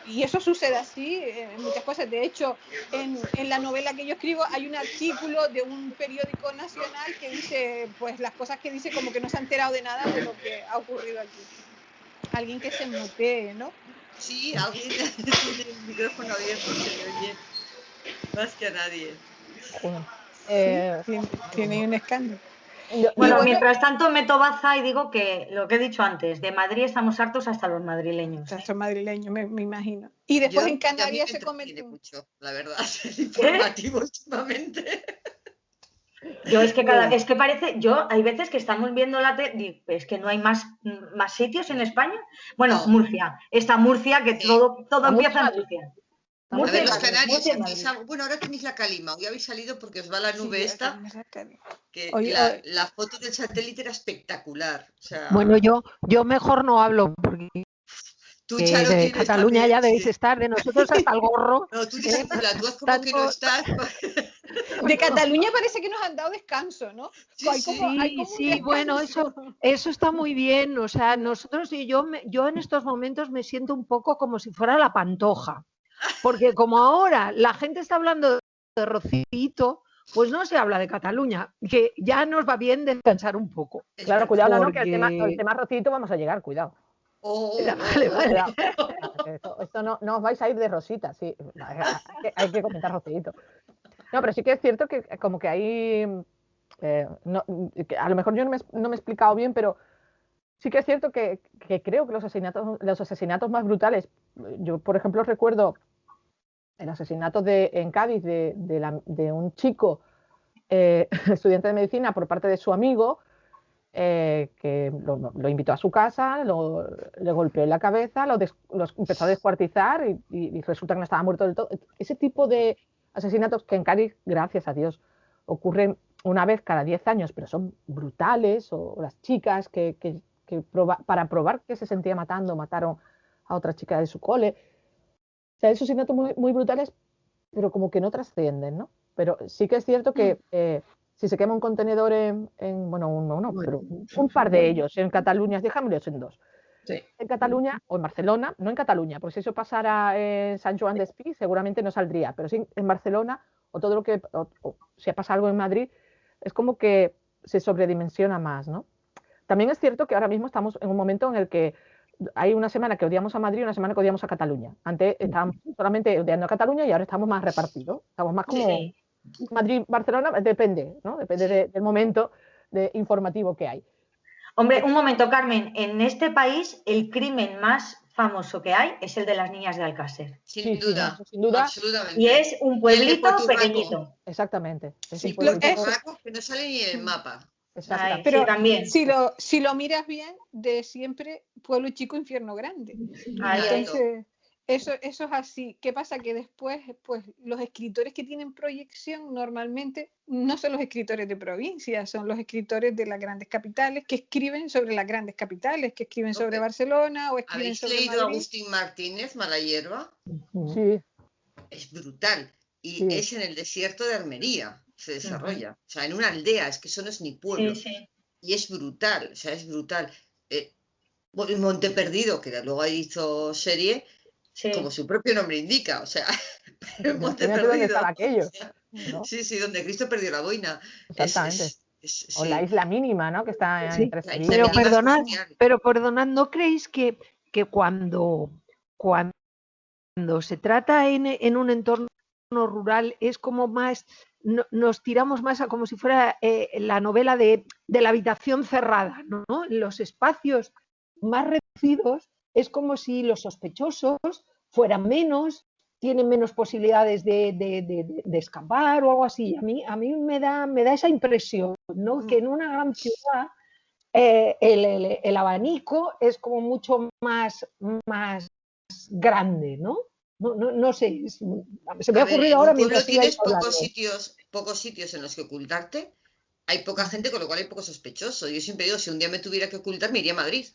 Speaker 4: y eso sucede así en muchas cosas. De hecho, en la novela que yo escribo hay un artículo de un periódico nacional que dice, pues las cosas que dice como que no se ha enterado de nada de lo que ha ocurrido aquí. alguien que se mutee, ¿no?
Speaker 3: Sí, alguien tiene el micrófono abierto, se le oye más que a nadie.
Speaker 1: Joder.
Speaker 4: Tiene un escándalo.
Speaker 2: Bueno,
Speaker 4: bueno,
Speaker 2: mientras tanto meto baza y digo que lo que he dicho antes, de Madrid estamos hartos hasta los madrileños.
Speaker 4: Son madrileños, me imagino. Y después en Canarias se
Speaker 3: entretiene
Speaker 4: come
Speaker 3: mucho, la verdad, el informativo últimamente.
Speaker 2: Yo es que parece, hay veces que estamos viendo la tele, es que no hay más sitios en España. Bueno,
Speaker 3: No.
Speaker 2: Murcia, esta Murcia que
Speaker 3: Sí.
Speaker 2: todo empieza en Murcia.
Speaker 3: A ver, los
Speaker 2: Madrid,
Speaker 3: canarios,
Speaker 2: Murcia y
Speaker 3: hacéis
Speaker 2: Madrid.
Speaker 3: algo. Bueno, ahora tenéis la calima, hoy habéis salido porque os va la nube
Speaker 4: Sí,
Speaker 3: esta, que
Speaker 4: Hoy-
Speaker 3: la foto del satélite era espectacular. O sea,
Speaker 5: Bueno, yo mejor no hablo porque
Speaker 3: tú, Charo,
Speaker 5: de
Speaker 3: tienes
Speaker 5: Cataluña
Speaker 3: también,
Speaker 5: ya debéis
Speaker 3: sí.
Speaker 5: estar, de nosotros hasta el gorro.
Speaker 3: No, tú disimula, tú haz como que no
Speaker 5: Tanto-
Speaker 3: estás.
Speaker 4: De Cataluña parece que nos han dado descanso, ¿no?
Speaker 3: Sí,
Speaker 4: Hay
Speaker 3: sí.
Speaker 4: como un
Speaker 5: Sí, bueno,
Speaker 4: descanso.
Speaker 5: eso está muy bien. O sea, nosotros y yo en estos momentos me siento un poco como si fuera la Pantoja. Porque como ahora la gente está hablando de Rocito, pues no se habla de Cataluña, que ya nos va bien descansar un poco.
Speaker 3: Es
Speaker 1: Claro,
Speaker 3: verdad.
Speaker 1: cuidado, no,
Speaker 5: Porque-
Speaker 1: que el tema Rocito vamos a llegar, cuidado.
Speaker 5: Vale.
Speaker 1: Cuidado. Esto no os vais a ir de rosita, sí. Hay que comentar Rocito. No, pero sí que es cierto que como que hay... que a lo mejor yo no me he explicado bien, pero sí que es cierto que creo que los asesinatos más brutales, yo por ejemplo recuerdo el asesinato en Cádiz de un chico estudiante de medicina por parte de su amigo, que lo invitó a su casa, le golpeó en la cabeza, lo empezó a descuartizar y resulta que no estaba muerto del todo. Ese tipo de asesinatos que en Cádiz, gracias a Dios, ocurren una vez cada 10 años, pero son brutales, o las chicas que para probar que se sentía matando, mataron a otra chica de su cole. O sea, esos asesinatos muy, muy brutales, pero como que no trascienden, ¿no? Pero sí que es cierto que si se quema un contenedor pero un par de ellos en Cataluña, déjamelos en dos.
Speaker 3: Sí.
Speaker 1: En Cataluña o en Barcelona, no en Cataluña, porque si eso pasara en San Joan d'Espí seguramente no saldría, pero sí en Barcelona o todo lo que, o si pasa algo en Madrid, es como que se sobredimensiona más, ¿no? También es cierto que ahora mismo estamos en un momento en el que hay una semana que odiamos a Madrid y una semana que odiamos a Cataluña. Antes estábamos solamente odiando a Cataluña y ahora estamos más repartidos. Estamos más como Madrid, Barcelona, depende, ¿no? Depende del momento informativo que hay.
Speaker 2: Hombre, un momento, Carmen. En este país el crimen más famoso que hay es el de las niñas de Alcácer.
Speaker 3: Sin duda, absolutamente.
Speaker 2: Y es un pueblito pequeñito.
Speaker 1: Exactamente.
Speaker 3: Sí, Puerto que no sale ni en el mapa.
Speaker 2: Ay,
Speaker 4: pero
Speaker 2: sí, también.
Speaker 4: Si lo miras bien, de siempre pueblo chico, infierno grande. Entonces, eso es así. ¿Qué pasa? Que después, pues los escritores que tienen proyección normalmente no son los escritores de provincia, son los escritores de las grandes capitales que escriben sobre las grandes capitales, que escriben sobre Barcelona o escriben sobre Madrid.
Speaker 3: ¿Habéis leído a Agustín Martínez, Mala hierba?
Speaker 1: Sí.
Speaker 3: Es brutal. Y es en el desierto de Almería. Se desarrolla, o sea, en una aldea, es que eso no es ni pueblo, y es brutal, o sea, es brutal. Monte Perdido, que luego hizo serie, como su propio nombre indica, o sea, Monte Perdido.
Speaker 1: ¿Dónde estaba aquello?
Speaker 3: ¿No? Sí, donde Cristo perdió la boina.
Speaker 1: Exactamente. O la isla mínima, ¿no? Que está entre
Speaker 5: pero perdonad, ¿no creéis que cuando se trata en un entorno rural es como más, nos tiramos más a como si fuera la novela de la habitación cerrada, ¿no? En los espacios más reducidos es como si los sospechosos fueran menos, tienen menos posibilidades de escapar o algo así. A mí me da esa impresión, ¿no? Que en una gran ciudad el abanico es como mucho más grande, ¿no? No sé, se me ha ocurrido ahora mientras
Speaker 3: tienes pocos sitios en los que ocultarte, hay poca gente, con lo cual hay poco sospechoso. Yo siempre digo, si un día me tuviera que ocultar, me iría a Madrid.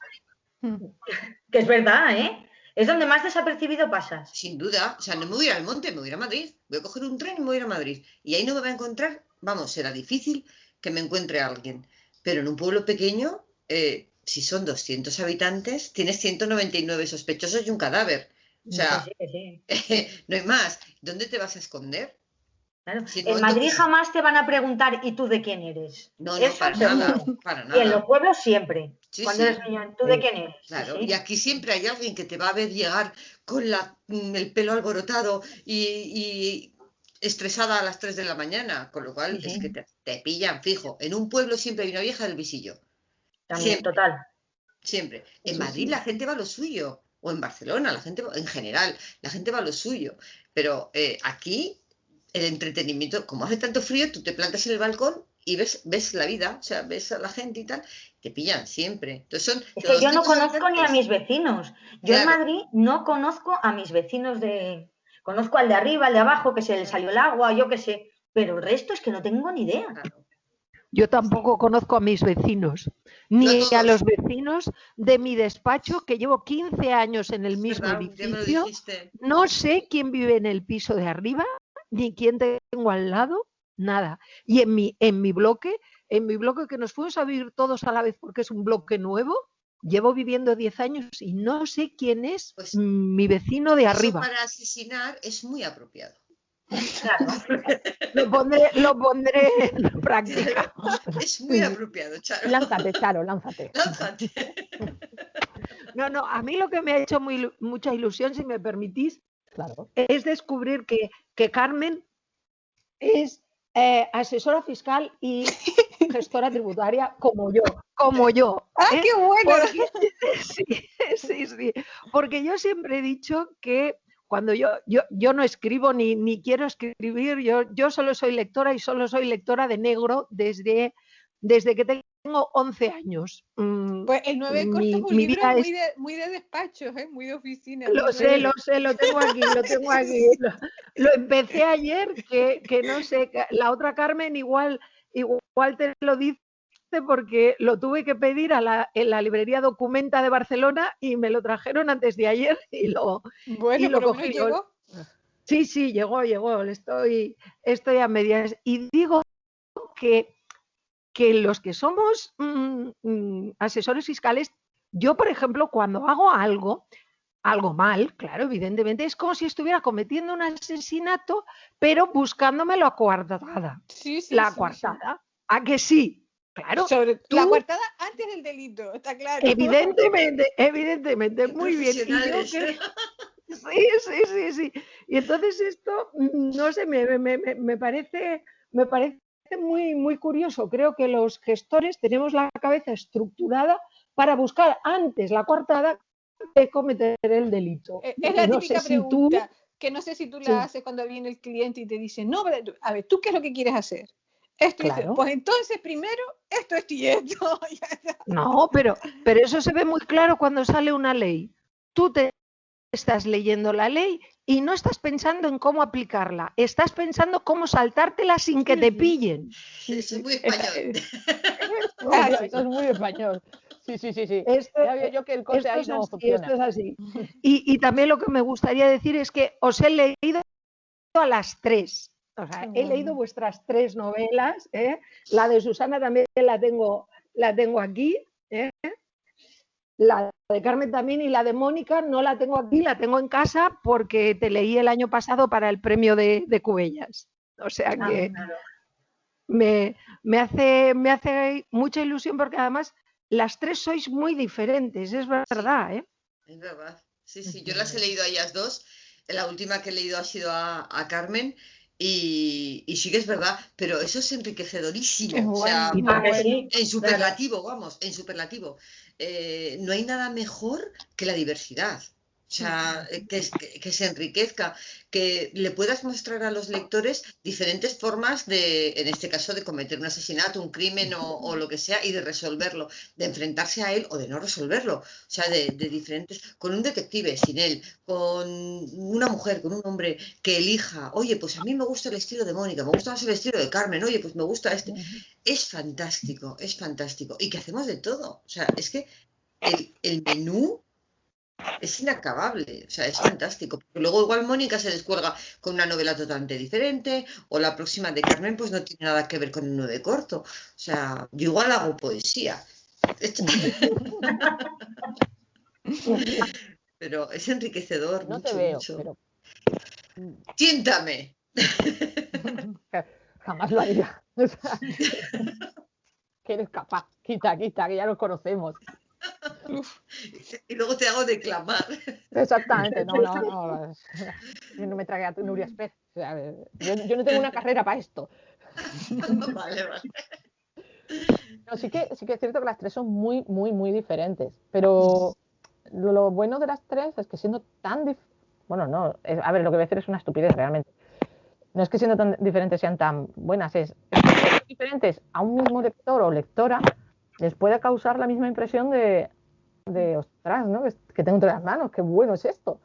Speaker 2: Que es verdad, ¿eh? Es donde más desapercibido pasas.
Speaker 3: Sin duda, o sea, no me voy a ir al monte, me voy a ir a Madrid. Voy a coger un tren y me voy a ir a Madrid. Y ahí no me va a encontrar, vamos, será difícil que me encuentre alguien. Pero en un pueblo pequeño, si son 200 habitantes, tienes 199 sospechosos y un cadáver. O sea, no hay más. ¿Dónde te vas a esconder?
Speaker 2: Claro.
Speaker 3: Si no,
Speaker 2: En Madrid
Speaker 3: entonces,
Speaker 2: jamás te van a preguntar ¿y tú de quién eres?
Speaker 3: no,
Speaker 2: Eso
Speaker 3: para
Speaker 2: seguro.
Speaker 3: nada, para
Speaker 2: Y en los
Speaker 3: nada.
Speaker 2: pueblos siempre.
Speaker 3: Sí,
Speaker 2: Cuando eres
Speaker 3: sí,
Speaker 2: niño, ¿tú de quién eres? Sí,
Speaker 3: claro.
Speaker 2: sí.
Speaker 3: Y aquí siempre hay alguien que te va a ver llegar con el pelo alborotado y estresada a las 3 de la mañana, con lo cual
Speaker 1: Sí,
Speaker 3: es
Speaker 1: sí.
Speaker 3: que te pillan fijo. En un pueblo siempre hay una vieja del visillo.
Speaker 2: También,
Speaker 3: Siempre.
Speaker 2: total.
Speaker 3: Siempre.
Speaker 1: Sí,
Speaker 3: En
Speaker 1: sí,
Speaker 3: Madrid
Speaker 1: sí.
Speaker 3: la gente va a lo suyo, o en Barcelona, la gente en general, la gente va a lo suyo. Pero aquí el entretenimiento, como hace tanto frío, tú te plantas en el balcón y ves la vida, o sea, ves a la gente y tal, te pillan siempre. Entonces son
Speaker 2: Es que
Speaker 3: todos
Speaker 2: yo no
Speaker 3: tipos
Speaker 2: conozco ni a
Speaker 3: diferentes.
Speaker 2: mis vecinos. Yo en
Speaker 3: Claro,
Speaker 2: Madrid no conozco a mis vecinos de... Conozco al de arriba, al de abajo, que se le salió el agua, yo qué sé. Pero el resto es que no tengo ni idea.
Speaker 3: claro.
Speaker 5: Yo tampoco conozco a mis vecinos,
Speaker 3: Yo a
Speaker 5: ni a los
Speaker 3: todos,
Speaker 5: vecinos de mi despacho, que llevo 15 años en el
Speaker 3: es
Speaker 5: mismo
Speaker 3: verdad, ya me lo
Speaker 5: edificio.
Speaker 3: dijiste.
Speaker 5: No sé quién vive en el piso de arriba, ni quién tengo al lado, nada. Y en mi bloque que nos fuimos a vivir todos a la vez porque es un bloque nuevo, llevo viviendo 10 años y no sé quién es
Speaker 3: Pues
Speaker 5: mi vecino de
Speaker 3: eso
Speaker 5: arriba.
Speaker 3: para asesinar es muy apropiado.
Speaker 2: Claro.
Speaker 5: Lo pondré en práctica.
Speaker 3: Es muy apropiado, Charo.
Speaker 1: Lánzate, Charo, lánzate.
Speaker 3: Lánzate.
Speaker 5: No, a mí lo que me ha hecho mucha ilusión, si me permitís,
Speaker 1: Claro.
Speaker 5: es descubrir que Carmen es asesora fiscal y gestora tributaria como yo.
Speaker 4: ¡Ah, qué bueno!
Speaker 5: Porque, sí, porque yo siempre he dicho que cuando yo no escribo ni quiero escribir, yo solo soy lectora y solo soy lectora de negro desde que tengo 11 años.
Speaker 4: Pues el 9 en corto es un
Speaker 5: Mi
Speaker 4: libro
Speaker 5: vida es...
Speaker 4: muy de despachos, muy de oficina.
Speaker 5: Lo sé, lo tengo aquí. Lo empecé ayer, que no sé, la otra Carmen igual te lo dice porque lo tuve que pedir en la librería Documenta de Barcelona y me lo trajeron antes de ayer y lo
Speaker 4: Bueno, por lo menos
Speaker 5: cogí.
Speaker 4: llegó.
Speaker 5: Sí, llegó, estoy a medias. Y digo que los que somos asesores fiscales, yo, por ejemplo, cuando hago algo mal, claro, evidentemente, es como si estuviera cometiendo un asesinato, pero buscándome la coartada.
Speaker 4: Sí.
Speaker 5: Coartada. ¿A que sí? Claro.
Speaker 4: La coartada antes del delito, está claro.
Speaker 5: Evidentemente,
Speaker 3: Qué
Speaker 5: muy bien.
Speaker 3: profesionales.
Speaker 5: Sí. Y entonces esto, no sé, me parece muy, muy curioso. Creo que los gestores tenemos la cabeza estructurada para buscar antes la coartada de cometer el delito.
Speaker 4: Es la
Speaker 5: No
Speaker 4: típica
Speaker 5: sé si tú...
Speaker 4: pregunta, que no sé si tú la haces cuando viene el cliente y te dice, no, a ver, ¿tú qué es lo que quieres hacer? Esto y
Speaker 5: Claro.
Speaker 4: pues entonces primero esto y esto.
Speaker 5: No, pero eso se ve muy claro cuando sale una ley. Tú te estás leyendo la ley y no estás pensando en cómo aplicarla, estás pensando cómo saltártela sin que te pillen.
Speaker 3: Eso es muy español.
Speaker 1: Esto es muy español. Sí.
Speaker 5: Esto,
Speaker 1: Ya veo yo que el corte ahí no funciona.
Speaker 5: Esto es así. Y también lo que me gustaría decir es que os he leído a las 3. O sea, he leído vuestras 3 novelas. La de Susana también la tengo aquí. La de Carmen también y la de Mónica no la tengo aquí, la tengo en casa porque te leí el año pasado para el premio de Cubellas. O sea que me hace mucha ilusión porque además las 3 sois muy diferentes, es verdad, ¿eh?
Speaker 3: Es verdad. Sí, yo las he leído a ellas dos. La última que he leído ha sido a Carmen y sí que es verdad, pero eso es enriquecedorísimo. O sea, en superlativo, vamos, en superlativo. No hay nada mejor que la diversidad. O sea, que se enriquezca, que le puedas mostrar a los lectores diferentes formas de, en este caso, de cometer un asesinato, un crimen o lo que sea y de resolverlo, de enfrentarse a él o de no resolverlo. O sea, de diferentes, con un detective, sin él, con una mujer, con un hombre que elija, oye, pues a mí me gusta el estilo de Mónica, me gusta más el estilo de Carmen, oye, pues me gusta este. Es fantástico, es fantástico. Y que hacemos de todo. O sea, es que el menú es inacabable, o sea, es fantástico. Porque luego igual Mónica se descuelga con una novela totalmente diferente, o la próxima de Carmen pues no tiene nada que ver con el 9 corto. O sea, yo igual hago poesía. Pero es enriquecedor,
Speaker 1: No
Speaker 3: mucho,
Speaker 1: te veo,
Speaker 3: mucho.
Speaker 1: pero...
Speaker 3: Tiéntame.
Speaker 1: Jamás lo haría. O sea, que eres capaz. Quita, que ya nos conocemos.
Speaker 3: Y luego te hago declamar.
Speaker 1: Exactamente, no. Yo no me tragué a Nuria Espez. O sea, yo no tengo una carrera para esto.
Speaker 3: Vale.
Speaker 1: No, sí que es cierto que las tres son muy, muy, muy diferentes. Pero lo bueno de las tres es que siendo tan bueno, no, a ver, lo que voy a decir es una estupidez realmente. No es que siendo tan diferentes sean tan buenas, es que siendo diferentes a un mismo lector o lectora les puede causar la misma impresión de ostras, ¿no? Que tengo entre las manos, qué bueno es esto.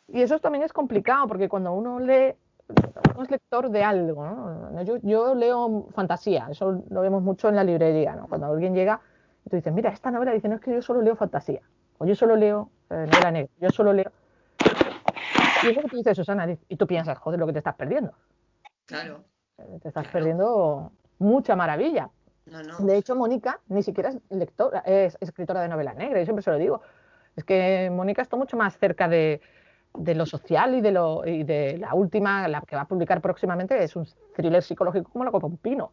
Speaker 1: Y eso también es complicado, porque cuando uno lee, uno es lector de algo, ¿no? Yo leo fantasía, eso lo vemos mucho en la librería, ¿no? Cuando alguien llega y tú dices, mira, esta novela, dice, no, es que yo solo leo fantasía, o yo solo leo novela negra, yo solo leo... Y eso que tú dices, Susana, y tú piensas, joder, lo que te estás perdiendo.
Speaker 3: Claro.
Speaker 1: Te estás perdiendo mucha maravilla.
Speaker 3: No.
Speaker 1: De hecho, Mónica ni siquiera es lectora, es escritora de novela negra, yo siempre se lo digo. Es que Mónica está mucho más cerca de lo social y de la última, la que va a publicar próximamente, es un thriller psicológico como la copa un pino.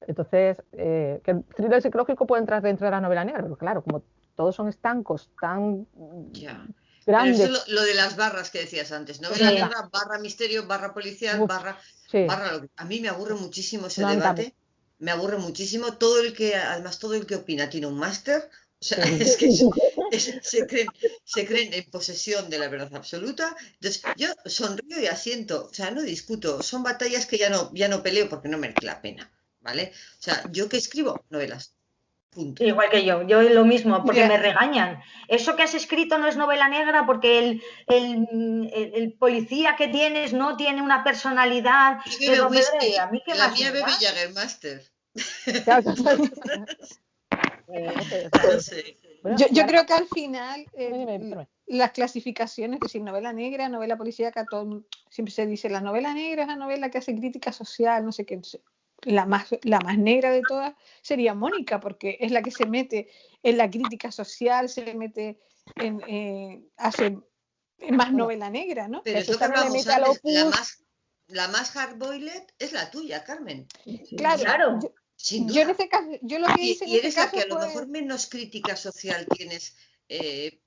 Speaker 1: Entonces, que el thriller psicológico puede entrar dentro de la novela negra, pero claro, como todos son estancos tan grandes.
Speaker 3: Pero eso lo de las barras que decías antes, novela negra, barra misterio, barra policial, barra a mí me aburre muchísimo ese debate. Me aburre muchísimo además todo el que opina tiene un máster, o sea, es que se creen en posesión de la verdad absoluta. Entonces, yo sonrío y asiento, o sea, no discuto, son batallas que ya no peleo porque no merece la pena, ¿vale? O sea, yo que escribo novelas. Punto.
Speaker 2: Igual que yo lo mismo, porque me regañan. Eso que has escrito no es novela negra porque el policía que tienes no tiene una personalidad.
Speaker 3: A mí que la mía bebe Jägermeister.
Speaker 4: No sé. Yo creo que al final las clasificaciones, es decir, novela negra, novela policíaca, siempre se dice la novela negra es la novela que hace crítica social, no sé qué. La más negra de todas sería Mónica, porque es la que se mete en la crítica social, se mete hace más novela negra, ¿no?
Speaker 3: Pero eso que hablamos antes, la más hardboiled es la tuya, Carmen.
Speaker 4: Claro. Yo en este caso, yo lo que hice
Speaker 3: y eres la que a lo mejor menos crítica social tienes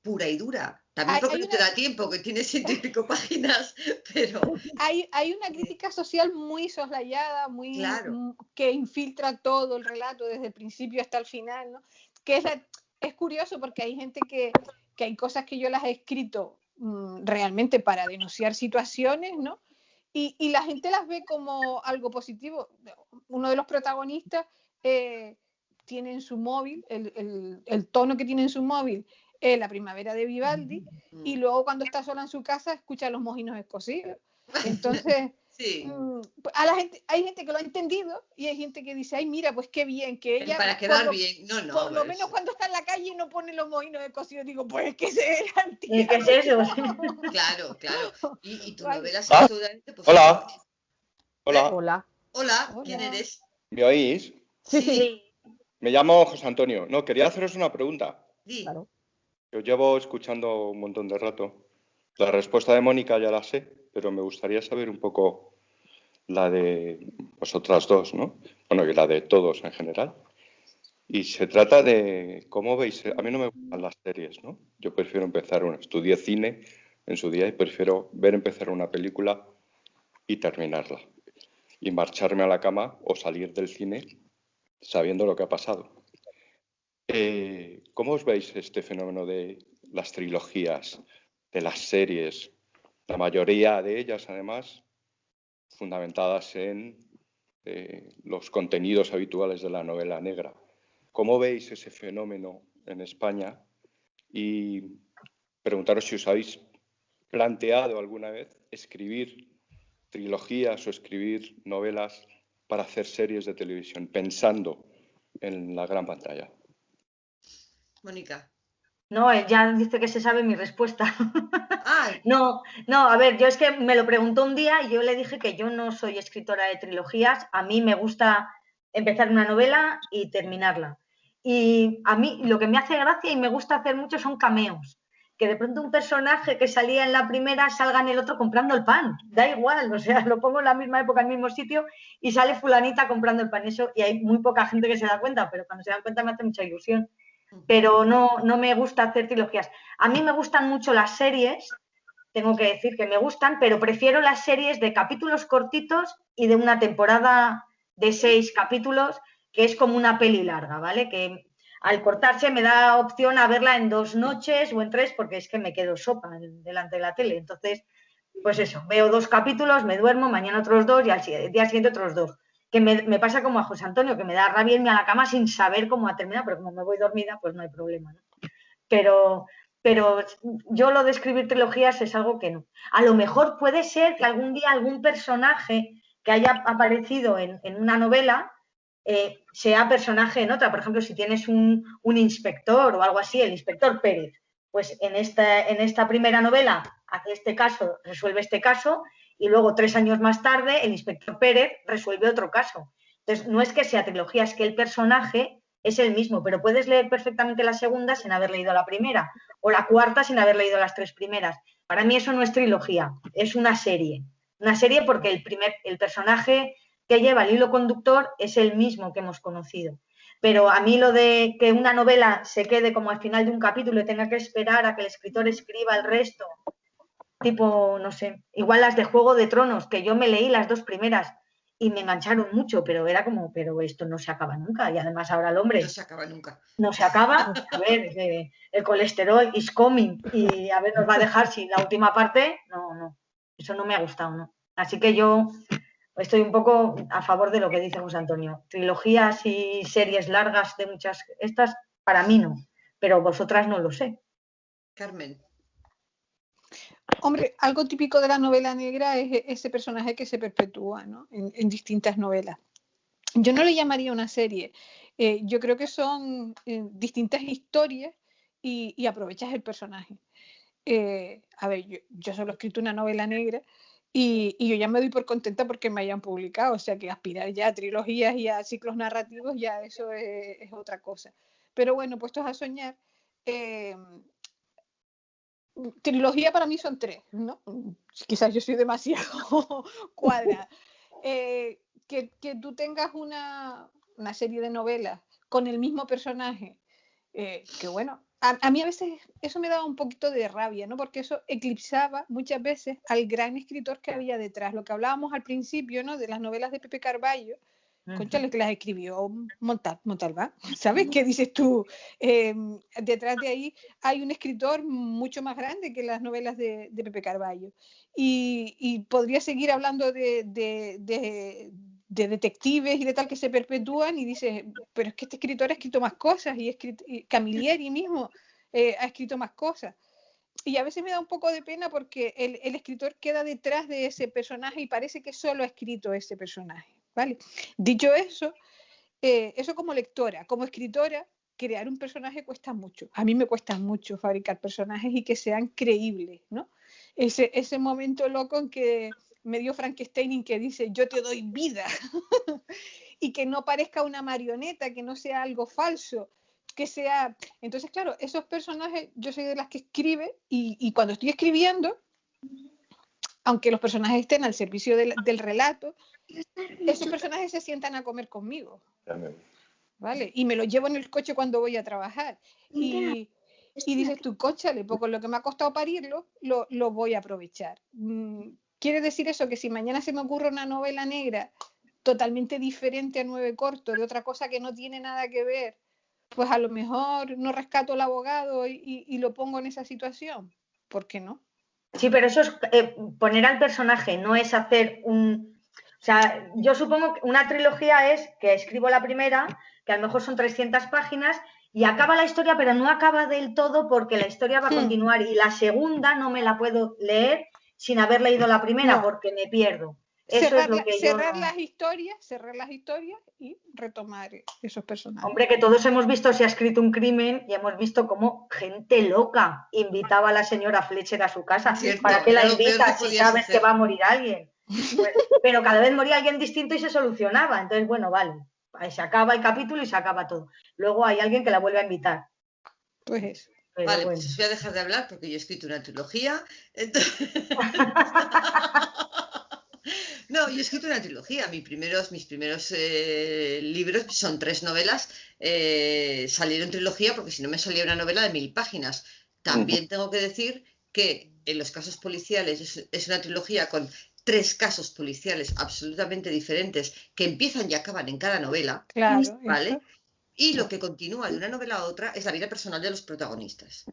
Speaker 3: pura y dura. También porque no te da tiempo, que tienes 100 y pico páginas, pero...
Speaker 4: Hay una crítica social muy soslayada, que infiltra todo el relato desde el principio hasta el final, ¿no? Que es curioso porque hay gente que hay cosas que yo las he escrito realmente para denunciar situaciones, ¿no? Y la gente las ve como algo positivo. Uno de los protagonistas tiene en su móvil, el tono que tiene en su móvil es La primavera de Vivaldi, y luego cuando está sola en su casa escucha Los mojinos escocidos. Entonces, hay gente que lo ha entendido y hay gente que dice, ay, mira, pues qué bien, que ella...
Speaker 3: Para quedar bien,
Speaker 4: por lo menos cuando está en la calle no pone Los mojinos escocidos. Digo, pues que se era el tío.
Speaker 2: ¿Qué es eso?
Speaker 3: Claro. Y tu novela es
Speaker 6: absolutamente positiva.
Speaker 3: Hola, ¿quién eres?
Speaker 6: ¿Me oís?
Speaker 1: Sí.
Speaker 6: Me llamo José Antonio. No, quería haceros una pregunta.
Speaker 3: Sí.
Speaker 1: Claro.
Speaker 6: Yo llevo escuchando un montón de rato. La respuesta de Mónica ya la sé, pero me gustaría saber un poco la de vosotras dos, ¿no? Bueno, y la de todos en general. Y se trata de, ¿cómo veis? A mí no me gustan las series, ¿no? Yo prefiero estudié cine en su día y prefiero empezar una película y terminarla. Y marcharme a la cama o salir del cine sabiendo lo que ha pasado. ¿Cómo os veis este fenómeno de las trilogías, de las series? La mayoría de ellas, además, fundamentadas en los contenidos habituales de la novela negra. ¿Cómo veis ese fenómeno en España? Y preguntaros si os habéis planteado alguna vez escribir trilogías o escribir novelas para hacer series de televisión, pensando en la gran pantalla.
Speaker 3: Mónica.
Speaker 2: No, él ya dice que se sabe mi respuesta. No, a ver, yo es que me lo preguntó un día y yo le dije que yo no soy escritora de trilogías, a mí me gusta empezar una novela y terminarla. Y a mí lo que me hace gracia y me gusta hacer mucho son cameos. que de pronto un personaje que salía en la primera salga en el otro comprando el pan. Da igual, o sea, lo pongo en la misma época, en el mismo sitio y sale fulanita comprando el pan. Eso, y hay muy poca gente que se da cuenta, pero cuando se dan cuenta me hace mucha ilusión. Pero no me gusta hacer trilogías. A mí me gustan mucho las series, tengo que decir que me gustan, pero prefiero las series de capítulos cortitos y de una temporada de 6 capítulos, que es como una peli larga, ¿vale? Que al cortarse me da opción a verla en 2 noches o en 3, porque es que me quedo sopa delante de la tele. Entonces, pues eso, veo 2 capítulos, me duermo, mañana otros 2 y al día siguiente otros 2. Que me pasa como a José Antonio, que me da rabia irme a la cama sin saber cómo ha terminado, pero como me voy dormida, pues no hay problema, ¿no? Pero yo lo de escribir trilogías es algo que no. A lo mejor puede ser que algún día algún personaje que haya aparecido en una novela sea personaje en otra. Por ejemplo, si tienes un inspector o algo así, el inspector Pérez, pues en esta primera novela hace este caso, resuelve este caso, y luego 3 años más tarde el inspector Pérez resuelve otro caso. Entonces, no es que sea trilogía, es que el personaje es el mismo, pero puedes leer perfectamente la segunda sin haber leído la primera, o la cuarta sin haber leído las 3 primeras. Para mí eso no es trilogía, es una serie. Una serie porque el personaje que lleva el hilo conductor es el mismo que hemos conocido. Pero a mí lo de que una novela se quede como al final de un capítulo y tenga que esperar a que el escritor escriba el resto, tipo, no sé, igual las de Juego de Tronos, que yo me leí las 2 primeras y me engancharon mucho, pero era como, pero esto no se acaba nunca. Y además ahora el hombre...
Speaker 3: No se acaba nunca.
Speaker 2: No se acaba, a ver, el colesterol is coming y a ver, nos va a dejar sin la última parte, no, eso no me ha gustado, ¿no? Así que yo estoy un poco a favor de lo que dice José Antonio. Trilogías y series largas de muchas, estas para mí no, pero vosotras no lo sé.
Speaker 3: Carmen.
Speaker 4: Hombre, algo típico de la novela negra es ese personaje que se perpetúa, ¿no? en distintas novelas. Yo no le llamaría una serie. Yo creo que son distintas historias y aprovechas el personaje. A ver, yo solo he escrito una novela negra y yo ya me doy por contenta porque me hayan publicado. O sea, que aspirar ya a trilogías y a ciclos narrativos, ya eso es otra cosa. Pero bueno, puestos a soñar, trilogía para mí son 3, ¿no? Quizás yo soy demasiado cuadrada. Que tú tengas una serie de novelas con el mismo personaje, que bueno, a mí a veces eso me daba un poquito de rabia, ¿no? Porque eso eclipsaba muchas veces al gran escritor que había detrás. Lo que hablábamos al principio, ¿no? De las novelas de Pepe Carballo, conchale, que las escribió Montalbán, ¿sabes? ¿Qué dices tú? Detrás de ahí hay un escritor mucho más grande que las novelas de Pepe Carballo. Y podría seguir hablando de detectives y de tal que se perpetúan y dices, pero es que este escritor ha escrito más cosas y Camilleri mismo ha escrito más cosas. Y a veces me da un poco de pena porque el escritor queda detrás de ese personaje y parece que solo ha escrito ese personaje, ¿vale? Dicho eso, eso como lectora, como escritora, crear un personaje cuesta mucho. A mí me cuesta mucho fabricar personajes y que sean creíbles, ¿no? Ese momento loco en que medio Frankenstein que dice yo te doy vida y que no parezca una marioneta, que no sea algo falso, que sea... Entonces, claro, esos personajes, yo soy de las que escribe y cuando estoy escribiendo, aunque los personajes estén al servicio del relato, esos personajes se sientan a comer conmigo, ¿vale? Y me los llevo en el coche cuando voy a trabajar. Y dices tú, cóchale, pues con lo que me ha costado parirlo, lo voy a aprovechar. Quiere decir eso que si mañana se me ocurre una novela negra totalmente diferente a 9 cortos, de otra cosa que no tiene nada que ver, pues a lo mejor no rescato al abogado y lo pongo en esa situación. ¿Por qué no?
Speaker 2: Sí, pero eso es poner al personaje, no es hacer un... O sea, yo supongo que una trilogía es que escribo la primera, que a lo mejor son 300 páginas, y acaba la historia, pero no acaba del todo porque la historia va a continuar. Y la segunda no me la puedo leer sin haber leído la primera, porque me pierdo. Eso es lo que
Speaker 4: cerrar las historias y retomar esos personajes.
Speaker 2: Hombre, que todos hemos visto Si ha escrito un crimen y hemos visto cómo gente loca invitaba a la señora Fletcher a su casa.
Speaker 3: Cierto,
Speaker 2: ¿Para qué la
Speaker 3: era lo peor
Speaker 2: invitas
Speaker 3: que
Speaker 2: si
Speaker 3: podías
Speaker 2: sabes
Speaker 3: hacer.
Speaker 2: que va a morir alguien? Pues, pero cada vez moría alguien distinto y se solucionaba. Entonces, bueno, vale, se acaba el capítulo y se acaba todo. Luego hay alguien que la vuelve a invitar.
Speaker 4: Pues eso.
Speaker 2: Pero
Speaker 3: Vale,
Speaker 2: bueno.
Speaker 3: pues os voy a dejar de hablar porque yo he escrito una trilogía. Entonces... No, yo he escrito una trilogía. Mis primeros libros son 3 novelas. Salieron trilogía porque si no me salía una novela de 1000 páginas. También tengo que decir que en los casos policiales es una trilogía con 3 casos policiales absolutamente diferentes que empiezan y acaban en cada novela,
Speaker 4: Claro,
Speaker 3: ¿vale?
Speaker 4: eso.
Speaker 3: Y lo que continúa de una novela a otra es la vida personal de los protagonistas.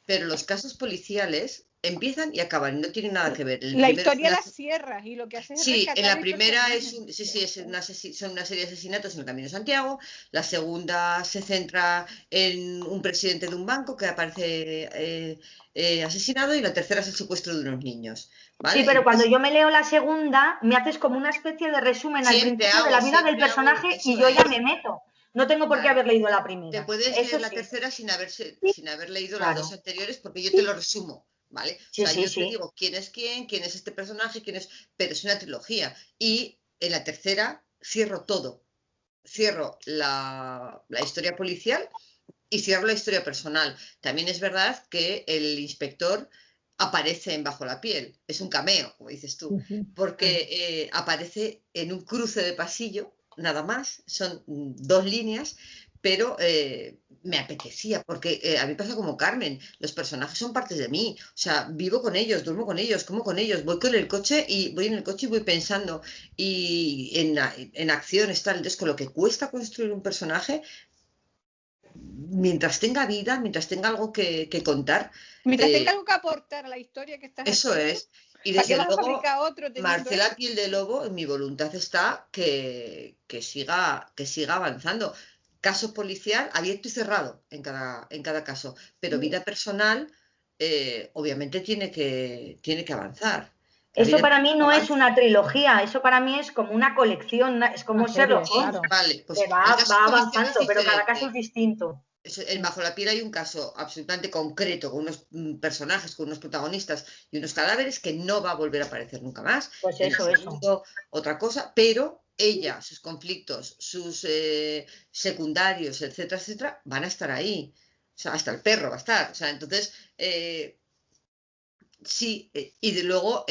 Speaker 3: Pero los casos policiales empiezan y acaban, no tienen nada que ver.
Speaker 4: La historia la cierras y lo que haces es
Speaker 3: Sí,
Speaker 4: rescatar
Speaker 3: en la
Speaker 4: el
Speaker 3: primera
Speaker 4: personaje.
Speaker 3: son una serie de asesinatos en el Camino de Santiago. La segunda se centra en un presidente de un banco que aparece asesinado, y la tercera es el secuestro de unos niños. ¿Vale?
Speaker 2: Sí, pero
Speaker 3: Entonces,
Speaker 2: cuando yo me leo la segunda, me haces como una especie de resumen al principio de la vida del personaje y yo ya me meto. No tengo por qué haber leído la
Speaker 3: te
Speaker 2: primera.
Speaker 3: puedes
Speaker 2: Eso
Speaker 3: leer la
Speaker 2: sí,
Speaker 3: tercera sin haber leído las
Speaker 2: claro.
Speaker 3: 2 anteriores, porque yo te lo resumo, ¿vale? O
Speaker 2: Sí,
Speaker 3: sea,
Speaker 2: sí,
Speaker 3: yo te
Speaker 2: sí.
Speaker 3: digo quién es este personaje, pero es una trilogía. Y en la tercera cierro todo. Cierro la historia policial y cierro la historia personal. También es verdad que el inspector aparece en Bajo la piel. Es un cameo, como dices tú, porque aparece en un cruce de pasillo, nada más. Son 2 líneas, pero me apetecía, porque a mí pasa como Carmen, los personajes son partes de mí, o sea, vivo con ellos, duermo con ellos, como con ellos, voy en el coche y voy pensando y en acciones, tal. Entonces, con lo que cuesta construir un personaje, mientras tenga vida, mientras tenga algo que contar,
Speaker 4: Mientras tenga algo que aportar a la historia que estás
Speaker 3: eso
Speaker 4: haciendo,
Speaker 3: es. Y
Speaker 4: ¿para qué
Speaker 3: desde
Speaker 4: vas a
Speaker 3: luego,
Speaker 4: fabricar otro teniendo
Speaker 3: Marcela
Speaker 4: eso?
Speaker 3: Piel de Lobo, en mi voluntad está que siga avanzando. Caso policial abierto y cerrado en cada caso, pero vida personal, obviamente tiene que avanzar. La
Speaker 2: Eso
Speaker 3: vida
Speaker 2: para mí no es
Speaker 3: avanza.
Speaker 2: una trilogía, eso para mí es como una colección, es como
Speaker 1: Una serie,
Speaker 2: Sherlock Holmes,
Speaker 1: claro.
Speaker 3: Vale, pues
Speaker 2: que
Speaker 3: el caso
Speaker 2: va
Speaker 3: policial es
Speaker 2: avanzando, pero cada caso
Speaker 3: diferente.
Speaker 2: es distinto.
Speaker 3: Bajo la piel hay un caso absolutamente concreto, con unos personajes, con unos protagonistas y unos cadáveres que no va a volver a aparecer nunca más.
Speaker 2: Pues
Speaker 3: En el
Speaker 2: eso.
Speaker 3: segundo, otra cosa, pero ella, sus conflictos, sus secundarios, etcétera, etcétera, van a estar ahí. O sea, hasta el perro va a estar. O sea, entonces, sí, y de luego,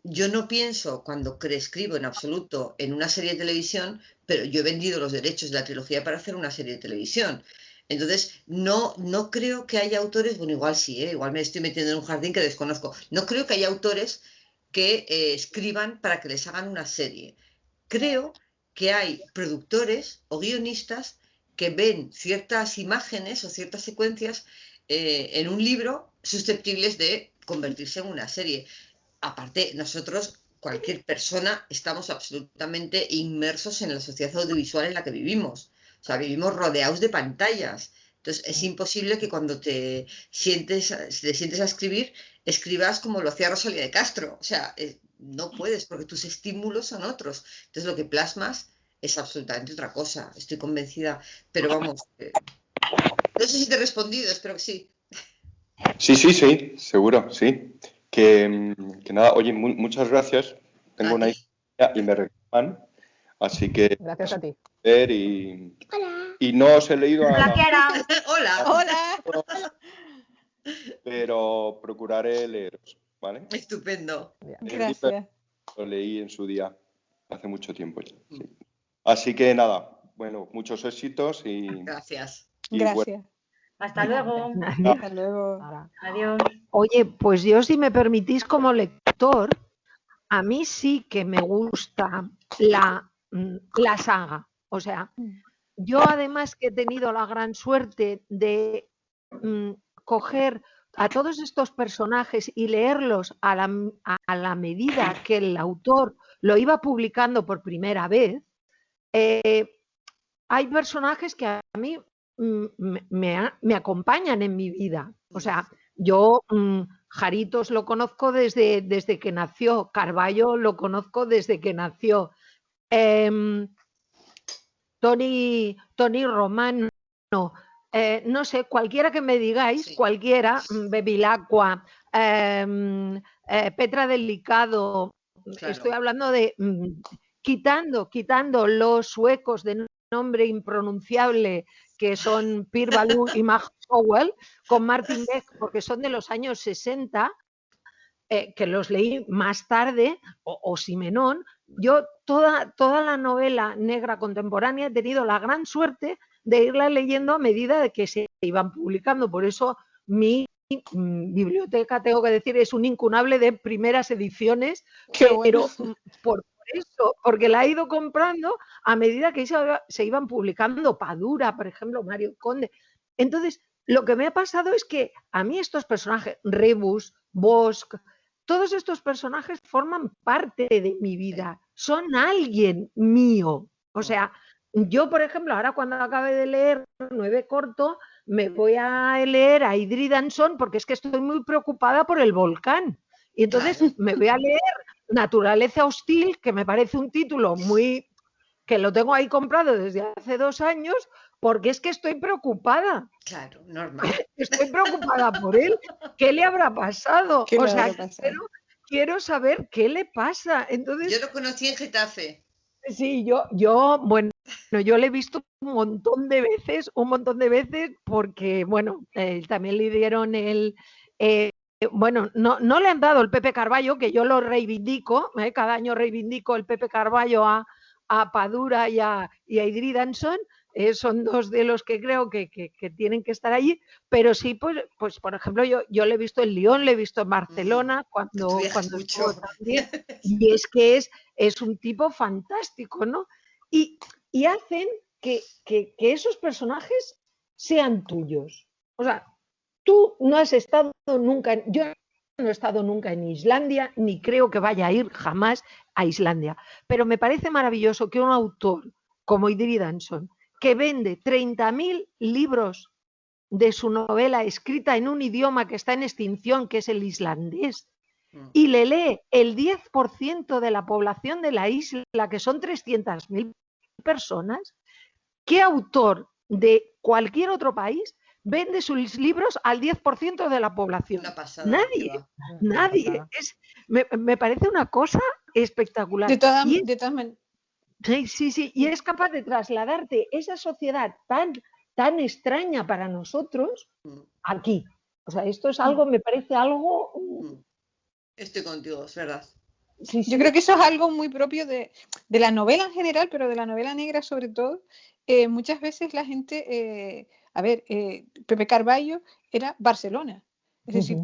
Speaker 3: yo no pienso cuando escribo en absoluto en una serie de televisión, pero yo he vendido los derechos de la trilogía para hacer una serie de televisión. Entonces, no creo que haya autores, bueno, igual sí, igual me estoy metiendo en un jardín que desconozco. No creo que haya autores que escriban para que les hagan una serie. Creo que hay productores o guionistas que ven ciertas imágenes o ciertas secuencias en un libro susceptibles de convertirse en una serie. Aparte, nosotros, cualquier persona, estamos absolutamente inmersos en la sociedad audiovisual en la que vivimos. O sea, vivimos rodeados de pantallas. Entonces, es imposible que cuando te sientes a escribir, escribas como lo hacía Rosalía de Castro. O sea, no puedes, porque tus estímulos son otros. Entonces, lo que plasmas es absolutamente otra cosa. Estoy convencida. Pero vamos, no sé si te he respondido, espero que sí.
Speaker 6: Sí, seguro, sí. Que nada, oye, muchas gracias. Tengo una idea y me reclaman, así que
Speaker 1: Gracias a ti.
Speaker 6: y no os he leído a
Speaker 2: Hola, Kiara.
Speaker 3: Hola.
Speaker 4: Hola.
Speaker 6: pero procuraré leeros, ¿vale?
Speaker 3: Estupendo.
Speaker 4: Gracias.
Speaker 6: Lo leí en su día, hace mucho tiempo ya. Sí. Así que nada, bueno, muchos éxitos y
Speaker 3: Gracias.
Speaker 4: Gracias.
Speaker 2: Hasta luego.
Speaker 4: Hasta luego.
Speaker 1: Ahora.
Speaker 2: Adiós.
Speaker 5: Oye, pues yo, si me permitís, como lector, a mí sí que me gusta la saga. O sea, yo además que he tenido la gran suerte de coger a todos estos personajes y leerlos a la medida que el autor lo iba publicando por primera vez, hay personajes que a mí me acompañan en mi vida. O sea, yo Jaritos lo conozco desde que nació, Carballo lo conozco desde que nació, Tony Romano, no sé, cualquiera que me digáis,
Speaker 3: Sí.
Speaker 5: cualquiera, Bevilacqua, Petra Delicado,
Speaker 3: Claro.
Speaker 5: estoy hablando de quitando los suecos de nombre impronunciable que son Pierre Ballou y Max Howell, con Martin Beck, porque son de los años 60, que los leí más tarde, o Simenón. Yo toda la novela negra contemporánea he tenido la gran suerte de irla leyendo a medida de que se iban publicando. Por eso mi biblioteca, tengo que decir, es un incunable de primeras ediciones, pero por eso, porque la he ido comprando a medida que se iban publicando. Padura, por ejemplo, Mario Conde. Entonces, lo que me ha pasado es que a mí estos personajes, Rebus, Bosch, todos estos personajes forman parte de mi vida, son alguien mío. O sea, yo, por ejemplo, ahora cuando acabe de leer 9 corto, me voy a leer a Idri Danson porque es que estoy muy preocupada por el volcán. Y entonces me voy a leer Naturaleza Hostil, que me parece un título muy... que lo tengo ahí comprado desde hace 2 años, porque es que estoy preocupada.
Speaker 3: Claro, normal.
Speaker 5: Estoy preocupada por él. ¿Qué le habrá pasado? O sea, quiero saber qué le pasa. Entonces,
Speaker 3: yo lo conocí en Getafe.
Speaker 5: Sí, bueno, yo le he visto un montón de veces, porque, bueno, también le dieron bueno, no le han dado el Pepe Carballo, que yo lo reivindico, cada año reivindico el Pepe Carballo a Padura y a Idri Danson. Son 2 de los que creo que tienen que estar allí, pero sí, pues por ejemplo, yo le he visto en Lyon, le he visto en Barcelona, cuando estuvo también, y es que es un tipo fantástico, ¿no? Y hacen que esos personajes sean tuyos. O sea, tú no has estado nunca, yo no he estado nunca en Islandia, ni creo que vaya a ir jamás a Islandia, pero me parece maravilloso que un autor como Idri Danson, que vende 30.000 libros de su novela escrita en un idioma que está en extinción, que es el islandés, y le lee el 10% de la población de la isla, que son 300.000 personas. ¿Qué autor de cualquier otro país vende sus libros al 10% de la población?
Speaker 3: Una pasada,
Speaker 5: nadie. Me parece una cosa espectacular.
Speaker 4: De todas maneras.
Speaker 5: Sí, y es capaz de trasladarte esa sociedad tan extraña para nosotros aquí. O sea, esto es algo, me parece algo...
Speaker 3: Estoy contigo, es verdad.
Speaker 4: Sí. Yo creo que eso es algo muy propio de la novela en general, pero de la novela negra sobre todo. Muchas veces la gente... Pepe Carballo era Barcelona. Es decir,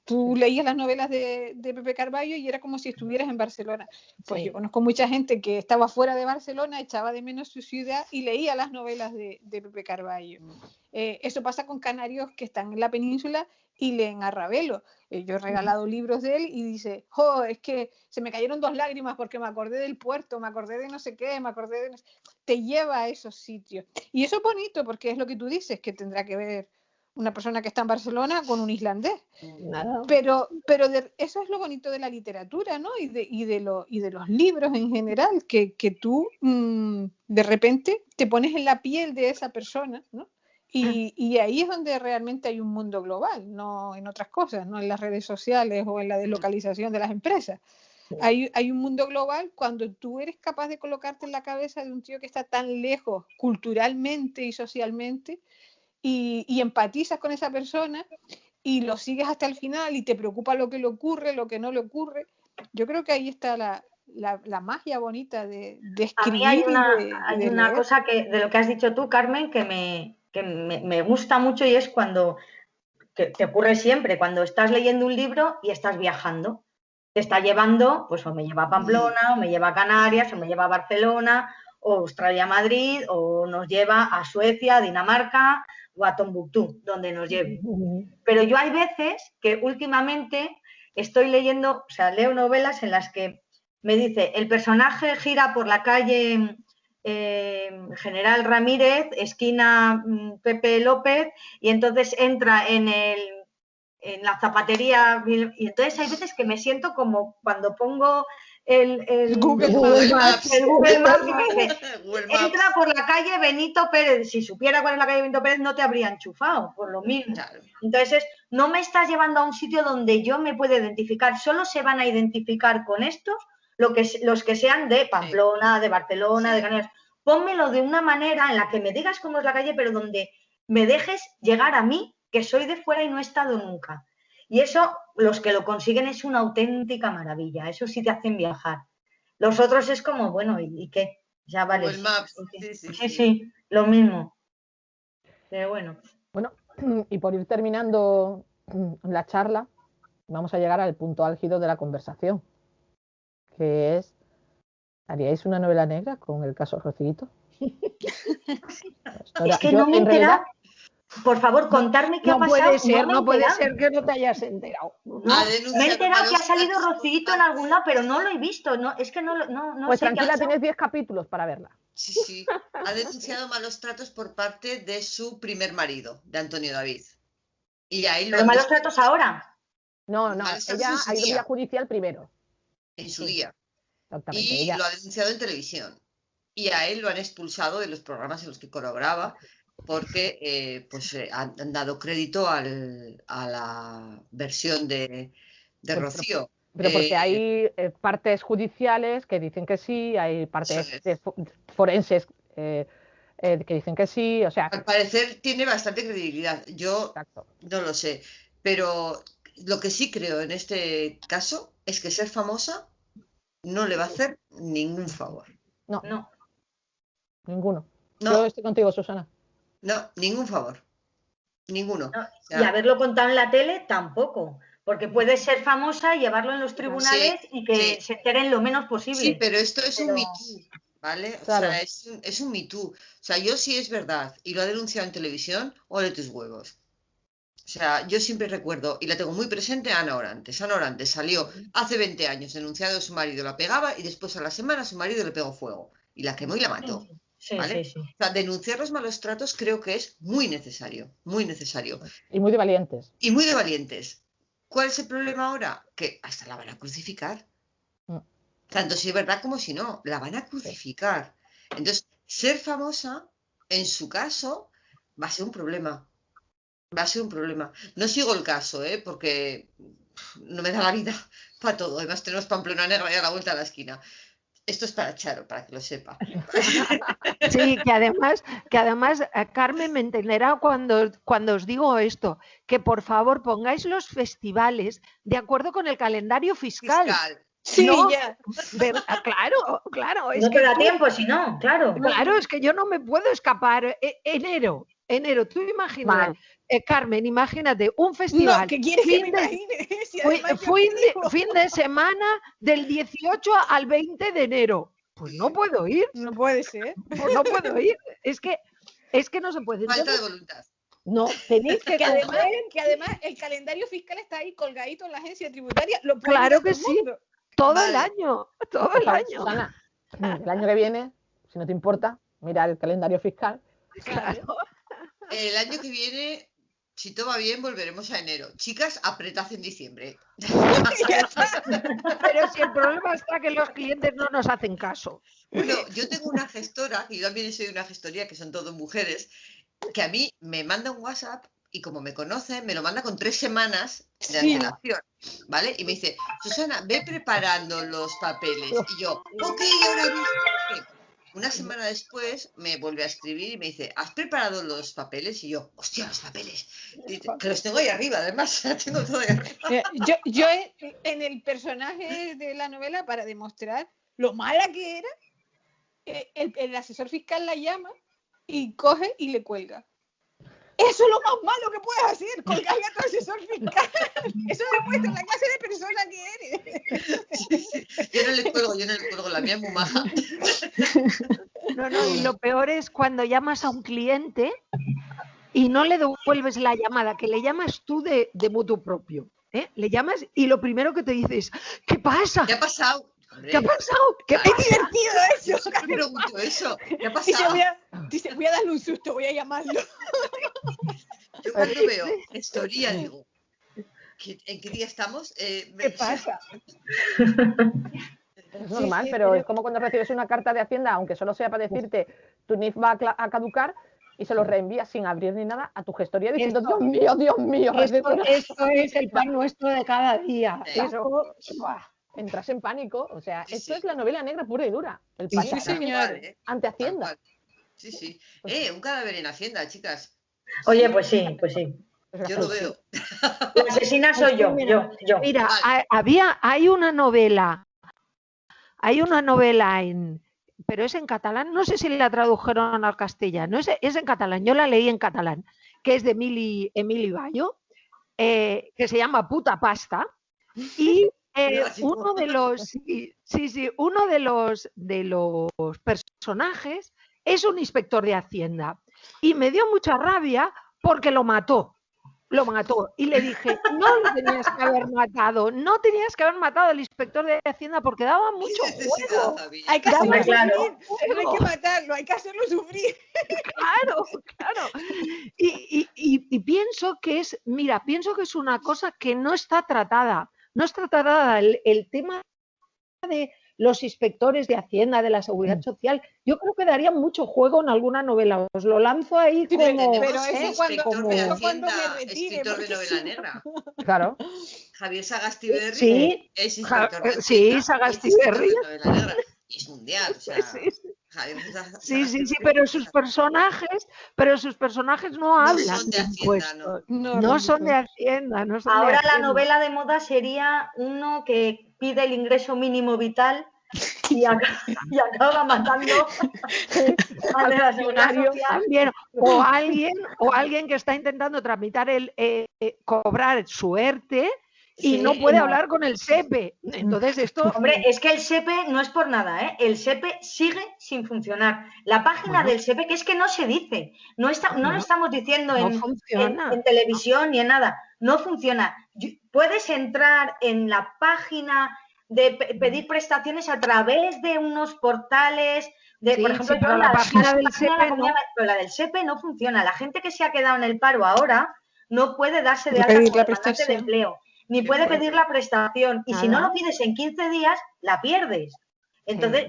Speaker 4: tú leías las novelas de Pepe Carballo y era como si estuvieras en Barcelona. Pues yo conozco mucha gente que estaba fuera de Barcelona, echaba de menos su ciudad y leía las novelas de Pepe Carballo. Eso pasa con canarios que están en la península y leen a Ravelo. Yo he regalado libros de él y dice, es que se me cayeron 2 lágrimas porque me acordé del puerto, me acordé de no sé qué, me acordé de... Te lleva a esos sitios. Y eso es bonito porque es lo que tú dices, que tendrá que ver una persona que está en Barcelona con un islandés.
Speaker 5: Nada.
Speaker 4: Pero eso es lo bonito de la literatura, ¿no? Y de los libros en general, que tú de repente te pones en la piel de esa persona, ¿no? Y ahí es donde realmente hay un mundo global, no en otras cosas, no en las redes sociales o en la deslocalización de las empresas. Hay un mundo global cuando tú eres capaz de colocarte en la cabeza de un tío que está tan lejos culturalmente y socialmente y empatizas con esa persona y lo sigues hasta el final y te preocupa lo que le ocurre, lo que no le ocurre. Yo creo que ahí está la magia bonita de escribir.
Speaker 2: A mí hay una cosa de lo que has dicho tú, Carmen, que me gusta mucho y es cuando, que ocurre siempre, cuando estás leyendo un libro y estás viajando. Te está llevando, pues o me lleva a Pamplona, o me lleva a Canarias, o me lleva a Barcelona, o Australia a Madrid, o nos lleva a Suecia, a Dinamarca, o a Tombuctú, donde nos lleve. Pero yo hay veces que últimamente estoy leyendo, o sea, leo novelas en las que me dice, el personaje gira por la calle General Ramírez, esquina Pepe López, y entonces entra en la zapatería, y entonces hay veces que me siento como cuando pongo el Google Maps y me dice, entra por la calle Benito Pérez. Si supiera cuál es la calle Benito Pérez no te habría enchufado, por lo mismo. Claro. Entonces no me estás llevando a un sitio donde yo me pueda identificar, solo se van a identificar con estos los que sean de Pamplona, de Barcelona, de Canarias. pónmelo de una manera en la que me digas cómo es la calle, pero donde me dejes llegar a mí, que soy de fuera y no he estado nunca. Y eso, los que lo consiguen es una auténtica maravilla, eso sí te hacen viajar. Los otros es como, bueno, ¿y qué? Ya vale.
Speaker 3: O el Maps,
Speaker 2: sí, lo mismo. Pero bueno.
Speaker 1: Bueno, y por ir terminando la charla, vamos a llegar al punto álgido de la conversación, que es, ¿haríais una novela negra con el caso Rocito?
Speaker 2: Es que no me he enterado. Por favor, contarme qué ha pasado.
Speaker 5: No puede ser que no te hayas enterado.
Speaker 2: No, me he enterado que ha salido Rocito en algún lado, pero no lo he visto. No, es que no
Speaker 1: pues
Speaker 2: sé
Speaker 1: tranquila, tienes 10 capítulos para verla.
Speaker 3: Sí. Ha denunciado malos tratos por parte de su primer marido, de Antonio David. Y ahí
Speaker 2: ¿Pero malos tratos ahora?
Speaker 1: No, ella ha ido vía judicial primero.
Speaker 3: En su día.
Speaker 1: Exactamente.
Speaker 3: Y
Speaker 1: ella
Speaker 3: lo ha denunciado en televisión. Y a él lo han expulsado de los programas en los que colaboraba porque han dado crédito a la versión de Rocío.
Speaker 1: Pero porque hay partes judiciales que dicen que sí, hay partes forenses que dicen que sí, o sea...
Speaker 3: Al parecer tiene bastante credibilidad, yo no lo sé, pero lo que sí creo en este caso es que ser famosa no le va a hacer ningún favor.
Speaker 1: No. Ninguno.
Speaker 3: No.
Speaker 1: Yo estoy contigo, Susana.
Speaker 3: No, ningún favor. Ninguno.
Speaker 2: No. O sea, y haberlo contado en la tele tampoco. Porque puede ser famosa y llevarlo en los tribunales y que se enteren lo menos posible.
Speaker 3: Sí, pero esto es un Me Too, ¿vale?
Speaker 1: Claro.
Speaker 3: O sea, es un Me Too. O sea, yo sí es verdad y lo ha denunciado en televisión, ole tus huevos. O sea, yo siempre recuerdo, y la tengo muy presente, a Ana Orantes. Ana Orantes salió hace 20 años denunciado, su marido la pegaba y después a la semana su marido le pegó fuego y la quemó y la mató. ¿Vale?
Speaker 2: Sí.
Speaker 3: O sea, denunciar los malos tratos creo que es muy necesario, muy necesario.
Speaker 1: Y muy de valientes.
Speaker 3: Y muy de valientes. ¿Cuál es el problema ahora? Que hasta la van a crucificar. Tanto si es verdad como si no, la van a crucificar. Entonces, ser famosa, en su caso, va a ser un problema. Va a ser un problema. No sigo el caso, porque no me da la vida para todo. Además, tenemos Pamplona Negra ya a la vuelta de la esquina. Esto es para Charo, para que lo sepa.
Speaker 5: Sí, que además Carmen me entenderá cuando os digo esto, que por favor pongáis los festivales de acuerdo con el calendario fiscal.
Speaker 4: Sí,
Speaker 5: no,
Speaker 4: ya.
Speaker 5: Claro.
Speaker 2: No te da tiempo, si no, claro.
Speaker 5: Claro, es que yo no me puedo escapar. Enero, tú imaginas, Carmen, imagínate, un festival.
Speaker 4: No, ¿qué quieres que me imagine? Si
Speaker 5: fin de semana del 18 al 20 de enero. Pues no puedo ir.
Speaker 4: No puede ser.
Speaker 5: Pues no puedo ir. Es que no se puede.
Speaker 3: Falta de voluntad.
Speaker 5: No, tenéis que
Speaker 4: además el calendario fiscal está ahí colgadito en la agencia tributaria.
Speaker 5: Claro que sí. Todo el año.
Speaker 1: Susana, el año que viene, si no te importa, mira el calendario fiscal.
Speaker 5: Claro.
Speaker 3: El año que viene, si todo va bien, volveremos a enero. Chicas, apretad en diciembre.
Speaker 5: Pero si el problema está que los clientes no nos hacen caso.
Speaker 3: Bueno, yo tengo una gestora, y yo también soy de una gestoría, que son todas mujeres, que a mí me manda un WhatsApp y como me conoce, me lo manda con 3 semanas de antelación, ¿vale? Y me dice, Susana, ve preparando los papeles. Y yo, ok, ahora mismo. Una semana después me vuelve a escribir y me dice, ¿has preparado los papeles? Y yo, hostia, los papeles. Y que los tengo ahí arriba, además, tengo todo ahí arriba.
Speaker 4: Yo en el personaje de la novela, para demostrar lo mala que era, el asesor fiscal la llama y coge y le cuelga. Eso es lo más malo que puedes hacer, colgarle a tu asesor fiscal. Eso demuestra la clase de persona que eres.
Speaker 3: Sí. Yo no le cuelgo, la mía es muy maja.
Speaker 5: No, y lo peor es cuando llamas a un cliente y no le devuelves la llamada, que le llamas tú de mutuo propio. Le llamas y lo primero que te dices, ¿qué pasa?
Speaker 3: ¿Qué ha pasado? Hombre,
Speaker 5: ¿Qué ha pasado?
Speaker 4: ¡Qué divertido eso!
Speaker 3: Yo me pregunto eso. ¿Qué ha pasado?
Speaker 4: Dice, voy a darle un susto, voy a llamarlo.
Speaker 3: Yo cuando veo historia digo, ¿en qué día estamos?
Speaker 5: ¿Qué pasa?
Speaker 1: Es normal, pero es como cuando recibes una carta de Hacienda, aunque solo sea para decirte tu NIF va a caducar y se lo reenvías sin abrir ni nada a tu gestoría diciendo, Dios mío.
Speaker 5: Esto es el pan nuestro de cada día.
Speaker 3: Sí.
Speaker 5: Eso,
Speaker 1: entras en pánico. O sea,
Speaker 3: Sí,
Speaker 1: esto
Speaker 3: sí.
Speaker 1: es la novela negra pura y dura. El
Speaker 4: Sí,
Speaker 1: pánico
Speaker 4: sí, señor.
Speaker 3: Tal cual, ¿eh?
Speaker 1: ante
Speaker 3: Tal
Speaker 1: Hacienda.
Speaker 3: cual. Sí, sí. Un cadáver en Hacienda, chicas.
Speaker 2: Oye, pues sí, pues sí.
Speaker 1: Es
Speaker 3: Yo lo
Speaker 1: gracioso.
Speaker 3: veo.
Speaker 2: La asesina
Speaker 5: Pues
Speaker 2: soy
Speaker 5: sí,
Speaker 2: yo.
Speaker 5: mira,
Speaker 3: Vale.
Speaker 5: hay una novela pero es en catalán, no sé si la tradujeron al castellano, es en catalán, yo la leí en catalán, que es de Emili Bayo, que se llama Puta Pasta, y uno de los, uno de los personajes es un inspector de Hacienda, y me dio mucha rabia porque lo mató. Y le dije, no lo tenías que haber matado, no tenías que haber matado al inspector de Hacienda porque daba
Speaker 3: ¿Qué
Speaker 5: mucho
Speaker 3: necesidad
Speaker 5: juego.
Speaker 3: había?
Speaker 4: Hay que hacerlo
Speaker 2: Hombre, claro.
Speaker 4: sufrir, no hay que matarlo, hay que hacerlo sufrir.
Speaker 5: Claro. Y pienso que es, mira, pienso que es una cosa que no está tratada. No está tratada el tema de los inspectores de Hacienda, de la Seguridad Social. Yo creo que daría mucho juego en alguna novela. Os lo lanzo ahí
Speaker 4: Sí,
Speaker 5: como...
Speaker 4: pero
Speaker 3: Tenemos un
Speaker 4: eso cuando,
Speaker 3: inspector de
Speaker 4: eso cuando me
Speaker 3: Hacienda,
Speaker 4: retire,
Speaker 3: escritor de
Speaker 4: porque
Speaker 3: novela
Speaker 4: si
Speaker 3: negra.
Speaker 1: Claro.
Speaker 3: Javier Sagastiberri
Speaker 5: Sí,
Speaker 3: es inspector de
Speaker 5: sí,
Speaker 3: Hacienda y
Speaker 5: Sagastiberri.
Speaker 3: escritor de novela negra. Y es mundial, o sea,
Speaker 5: Sí,
Speaker 3: Javier
Speaker 5: sí,
Speaker 3: Sagastiberri
Speaker 5: pero sus personajes no
Speaker 3: no
Speaker 5: hablan
Speaker 3: son de
Speaker 5: de
Speaker 3: Hacienda, no.
Speaker 5: impuestos.
Speaker 4: no,
Speaker 5: No son de Hacienda, no son de
Speaker 2: Ahora la
Speaker 5: Hacienda.
Speaker 2: novela de moda sería uno que pide el ingreso mínimo vital y acaba matando al de la Seguridad
Speaker 1: funcionario.
Speaker 2: Social.
Speaker 5: También, o alguien que está intentando tramitar cobrar su ERTE y
Speaker 2: Sí,
Speaker 5: no puede
Speaker 2: no.
Speaker 5: hablar con el SEPE. Entonces esto,
Speaker 2: Hombre, es que el SEPE no es por nada, ¿eh? El SEPE sigue sin funcionar. La página
Speaker 5: Bueno.
Speaker 2: del SEPE, que es que no se dice, no lo
Speaker 5: No,
Speaker 2: estamos diciendo
Speaker 5: no
Speaker 2: en
Speaker 5: funciona.
Speaker 2: televisión ni en nada, no funciona. Puedes entrar en la página de pedir prestaciones a través de unos portales, por ejemplo, yo
Speaker 5: pero la página del SEPE no.
Speaker 2: pero la del SEPE no funciona. La gente que se ha quedado en el paro ahora no puede darse de alta
Speaker 4: pedir
Speaker 2: como
Speaker 4: la
Speaker 2: demandante de
Speaker 4: prestación.
Speaker 2: empleo, ni
Speaker 3: Qué
Speaker 2: puede
Speaker 3: fuerte.
Speaker 2: pedir la prestación. Y si no
Speaker 5: Nada.
Speaker 2: lo pides en 15 días, la pierdes. Entonces,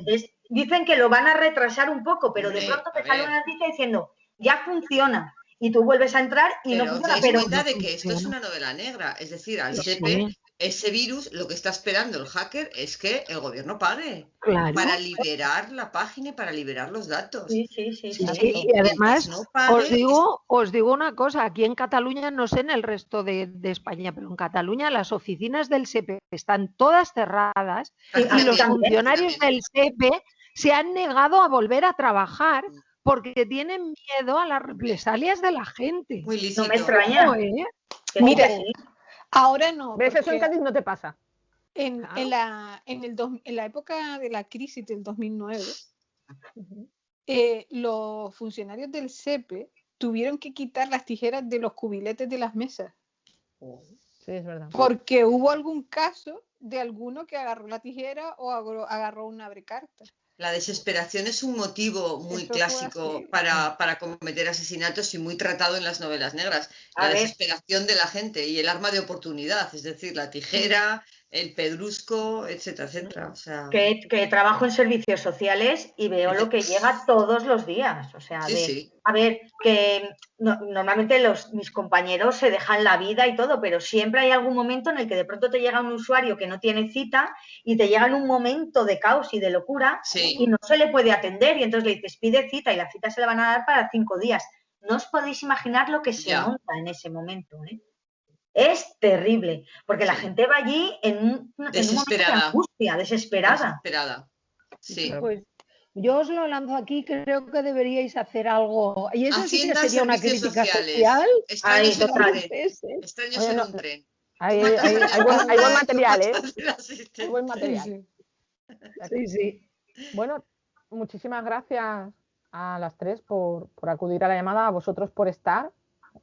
Speaker 2: dicen que lo van a retrasar un poco, pero de
Speaker 3: Hombre,
Speaker 2: pronto
Speaker 3: a
Speaker 2: te sale
Speaker 3: ver.
Speaker 2: una noticia diciendo, ya funciona. Y tú vuelves a entrar y no
Speaker 3: Pero os
Speaker 2: funciona.
Speaker 3: dais
Speaker 2: Pero
Speaker 3: cuenta de que esto es una novela negra. Es decir, al SEPE, ese virus, lo que está esperando el hacker es que el gobierno pague
Speaker 5: Claro.
Speaker 3: para liberar la página y para liberar los datos.
Speaker 2: sí.
Speaker 5: Y además,
Speaker 3: no pague,
Speaker 5: os digo una cosa, aquí en Cataluña, no sé en el resto de España, pero en Cataluña las oficinas del SEPE están todas cerradas y los funcionarios del SEPE se han negado a volver a trabajar porque tienen miedo a las represalias de la gente.
Speaker 3: Muy lícito.
Speaker 2: No me extraña.
Speaker 4: Mira, ahora no.
Speaker 1: ¿Ves? Eso en
Speaker 4: porque
Speaker 1: Cádiz no te pasa.
Speaker 4: en la época de la crisis del 2009, los funcionarios del SEPE tuvieron que quitar las tijeras de los cubiletes de las mesas.
Speaker 1: Sí, es verdad.
Speaker 4: Porque hubo algún caso de alguno que agarró la tijera o agarró un abrecartas.
Speaker 3: La desesperación es un motivo muy
Speaker 4: Eso fue
Speaker 3: clásico
Speaker 4: así.
Speaker 3: para cometer asesinatos y muy tratado en las novelas negras. La desesperación de la gente y el arma de oportunidad, es decir, la tijera, el pedrusco, etcétera, etcétera. O sea,
Speaker 2: que trabajo en servicios sociales y veo lo que llega todos los días. O sea,
Speaker 3: sí.
Speaker 2: A ver, que normalmente mis compañeros se dejan la vida y todo, pero siempre hay algún momento en el que de pronto te llega un usuario que no tiene cita y te llega en un momento de caos y de locura y no se le puede atender y entonces le dices pide cita y la cita se la van a dar para 5 días. No os podéis imaginar lo que se monta en ese momento, ¿eh? Es terrible, porque la gente va allí en un momento de angustia, desesperada.
Speaker 3: Sí.
Speaker 5: Pues yo os lo lanzo aquí, creo que deberíais hacer algo. Y eso sí que
Speaker 3: Hacienda,
Speaker 5: sería una
Speaker 3: servicios
Speaker 5: crítica
Speaker 3: sociales.
Speaker 5: social.
Speaker 3: Extraños en un tren.
Speaker 1: Hay buen material, ¿eh? Hay buen material.
Speaker 5: Sí.
Speaker 1: Bueno, muchísimas gracias a las tres por acudir a la llamada, a vosotros por estar.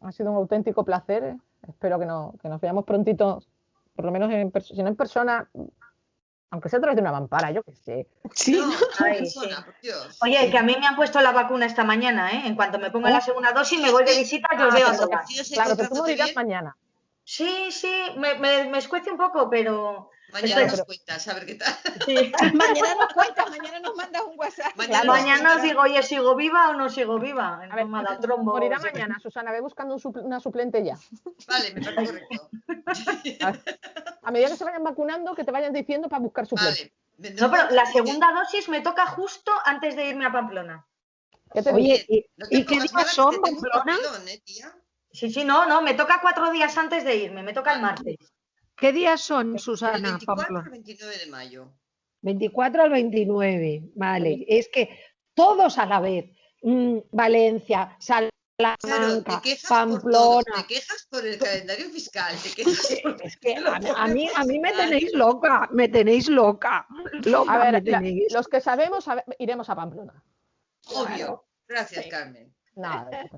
Speaker 1: Ha sido un auténtico placer. Espero que nos veamos prontito, por lo menos si no en persona, aunque sea a través de una mampara, yo qué sé.
Speaker 4: Sí.
Speaker 3: Por Dios.
Speaker 2: Oye, que a mí me han puesto la vacuna esta mañana, ¿eh? En cuanto me ponga la segunda dosis, me voy de visita y os veo a todas.
Speaker 1: Claro, que tú morirás mañana.
Speaker 2: Sí, me escuece un poco, pero...
Speaker 3: Mañana nos cuentas, a ver qué tal.
Speaker 2: Sí.
Speaker 4: Mañana nos cuentas, mañana nos mandas un WhatsApp.
Speaker 2: Mañana os digo, oye, ¿sigo viva o no sigo viva?
Speaker 1: A ver, morirá mañana, Susana, ve buscando una suplente ya.
Speaker 3: Vale, me parece correcto.
Speaker 1: a medida que se vayan vacunando, que te vayan diciendo para buscar su
Speaker 3: Vale.
Speaker 2: No, pero la segunda dosis me toca justo antes de irme a Pamplona.
Speaker 1: ¿Qué te
Speaker 5: Oye,
Speaker 1: dice?
Speaker 3: No te
Speaker 5: ¿y qué
Speaker 3: pongas
Speaker 5: días
Speaker 3: mala,
Speaker 5: son,
Speaker 3: que te tengo un
Speaker 5: Pamplona?
Speaker 3: papelón, tía.
Speaker 2: Sí, no, me toca 4 días antes de irme, me toca el martes.
Speaker 5: ¿Qué días son,
Speaker 3: Del
Speaker 5: Susana,
Speaker 3: 24 al
Speaker 5: Pamplona?
Speaker 3: 29 de mayo.
Speaker 5: 24 al 29, vale. Es que todos a la vez. Valencia,
Speaker 3: Claro,
Speaker 5: Salamanca,
Speaker 3: te quejas por todo,
Speaker 5: Pamplona.
Speaker 3: te quejas por el calendario fiscal, te quejas por
Speaker 5: Es que
Speaker 3: lo
Speaker 5: a mí me
Speaker 3: podemos
Speaker 5: tenéis loca, me tenéis loca.
Speaker 1: A
Speaker 5: Loca
Speaker 1: ver,
Speaker 5: me tenéis.
Speaker 1: los que sabemos, iremos a Pamplona.
Speaker 3: obvio. Gracias,
Speaker 5: Sí.
Speaker 3: Carmen.
Speaker 1: Nada.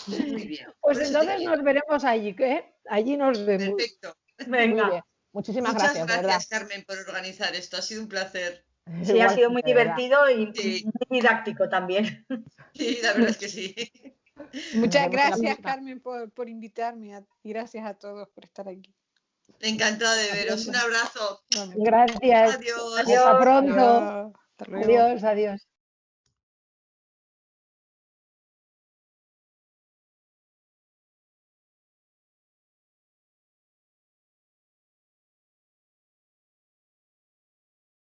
Speaker 3: Muy bien.
Speaker 5: Pues
Speaker 3: Por eso te
Speaker 5: entonces
Speaker 3: quiero.
Speaker 5: nos veremos allí, ¿qué? Allí nos vemos.
Speaker 3: Perfecto.
Speaker 1: Muy bien.
Speaker 2: Venga.
Speaker 1: Muchísimas
Speaker 3: Muchas
Speaker 1: gracias, de verdad.
Speaker 3: gracias, Carmen, por organizar esto. Ha sido un placer.
Speaker 2: Sí, ha sido muy
Speaker 1: Igualmente, de verdad.
Speaker 2: divertido y
Speaker 3: Sí.
Speaker 2: muy didáctico también.
Speaker 3: Sí, la verdad es que sí.
Speaker 4: Muchas
Speaker 1: Nos vemos en la
Speaker 4: gracias,
Speaker 1: próxima.
Speaker 4: Carmen, por invitarme y gracias a todos por estar aquí.
Speaker 3: Encantada de veros. Un abrazo.
Speaker 5: Gracias.
Speaker 3: Adiós.
Speaker 2: Adiós.
Speaker 5: Hasta pronto.
Speaker 4: Adiós. Hasta luego.
Speaker 5: Adiós, adiós.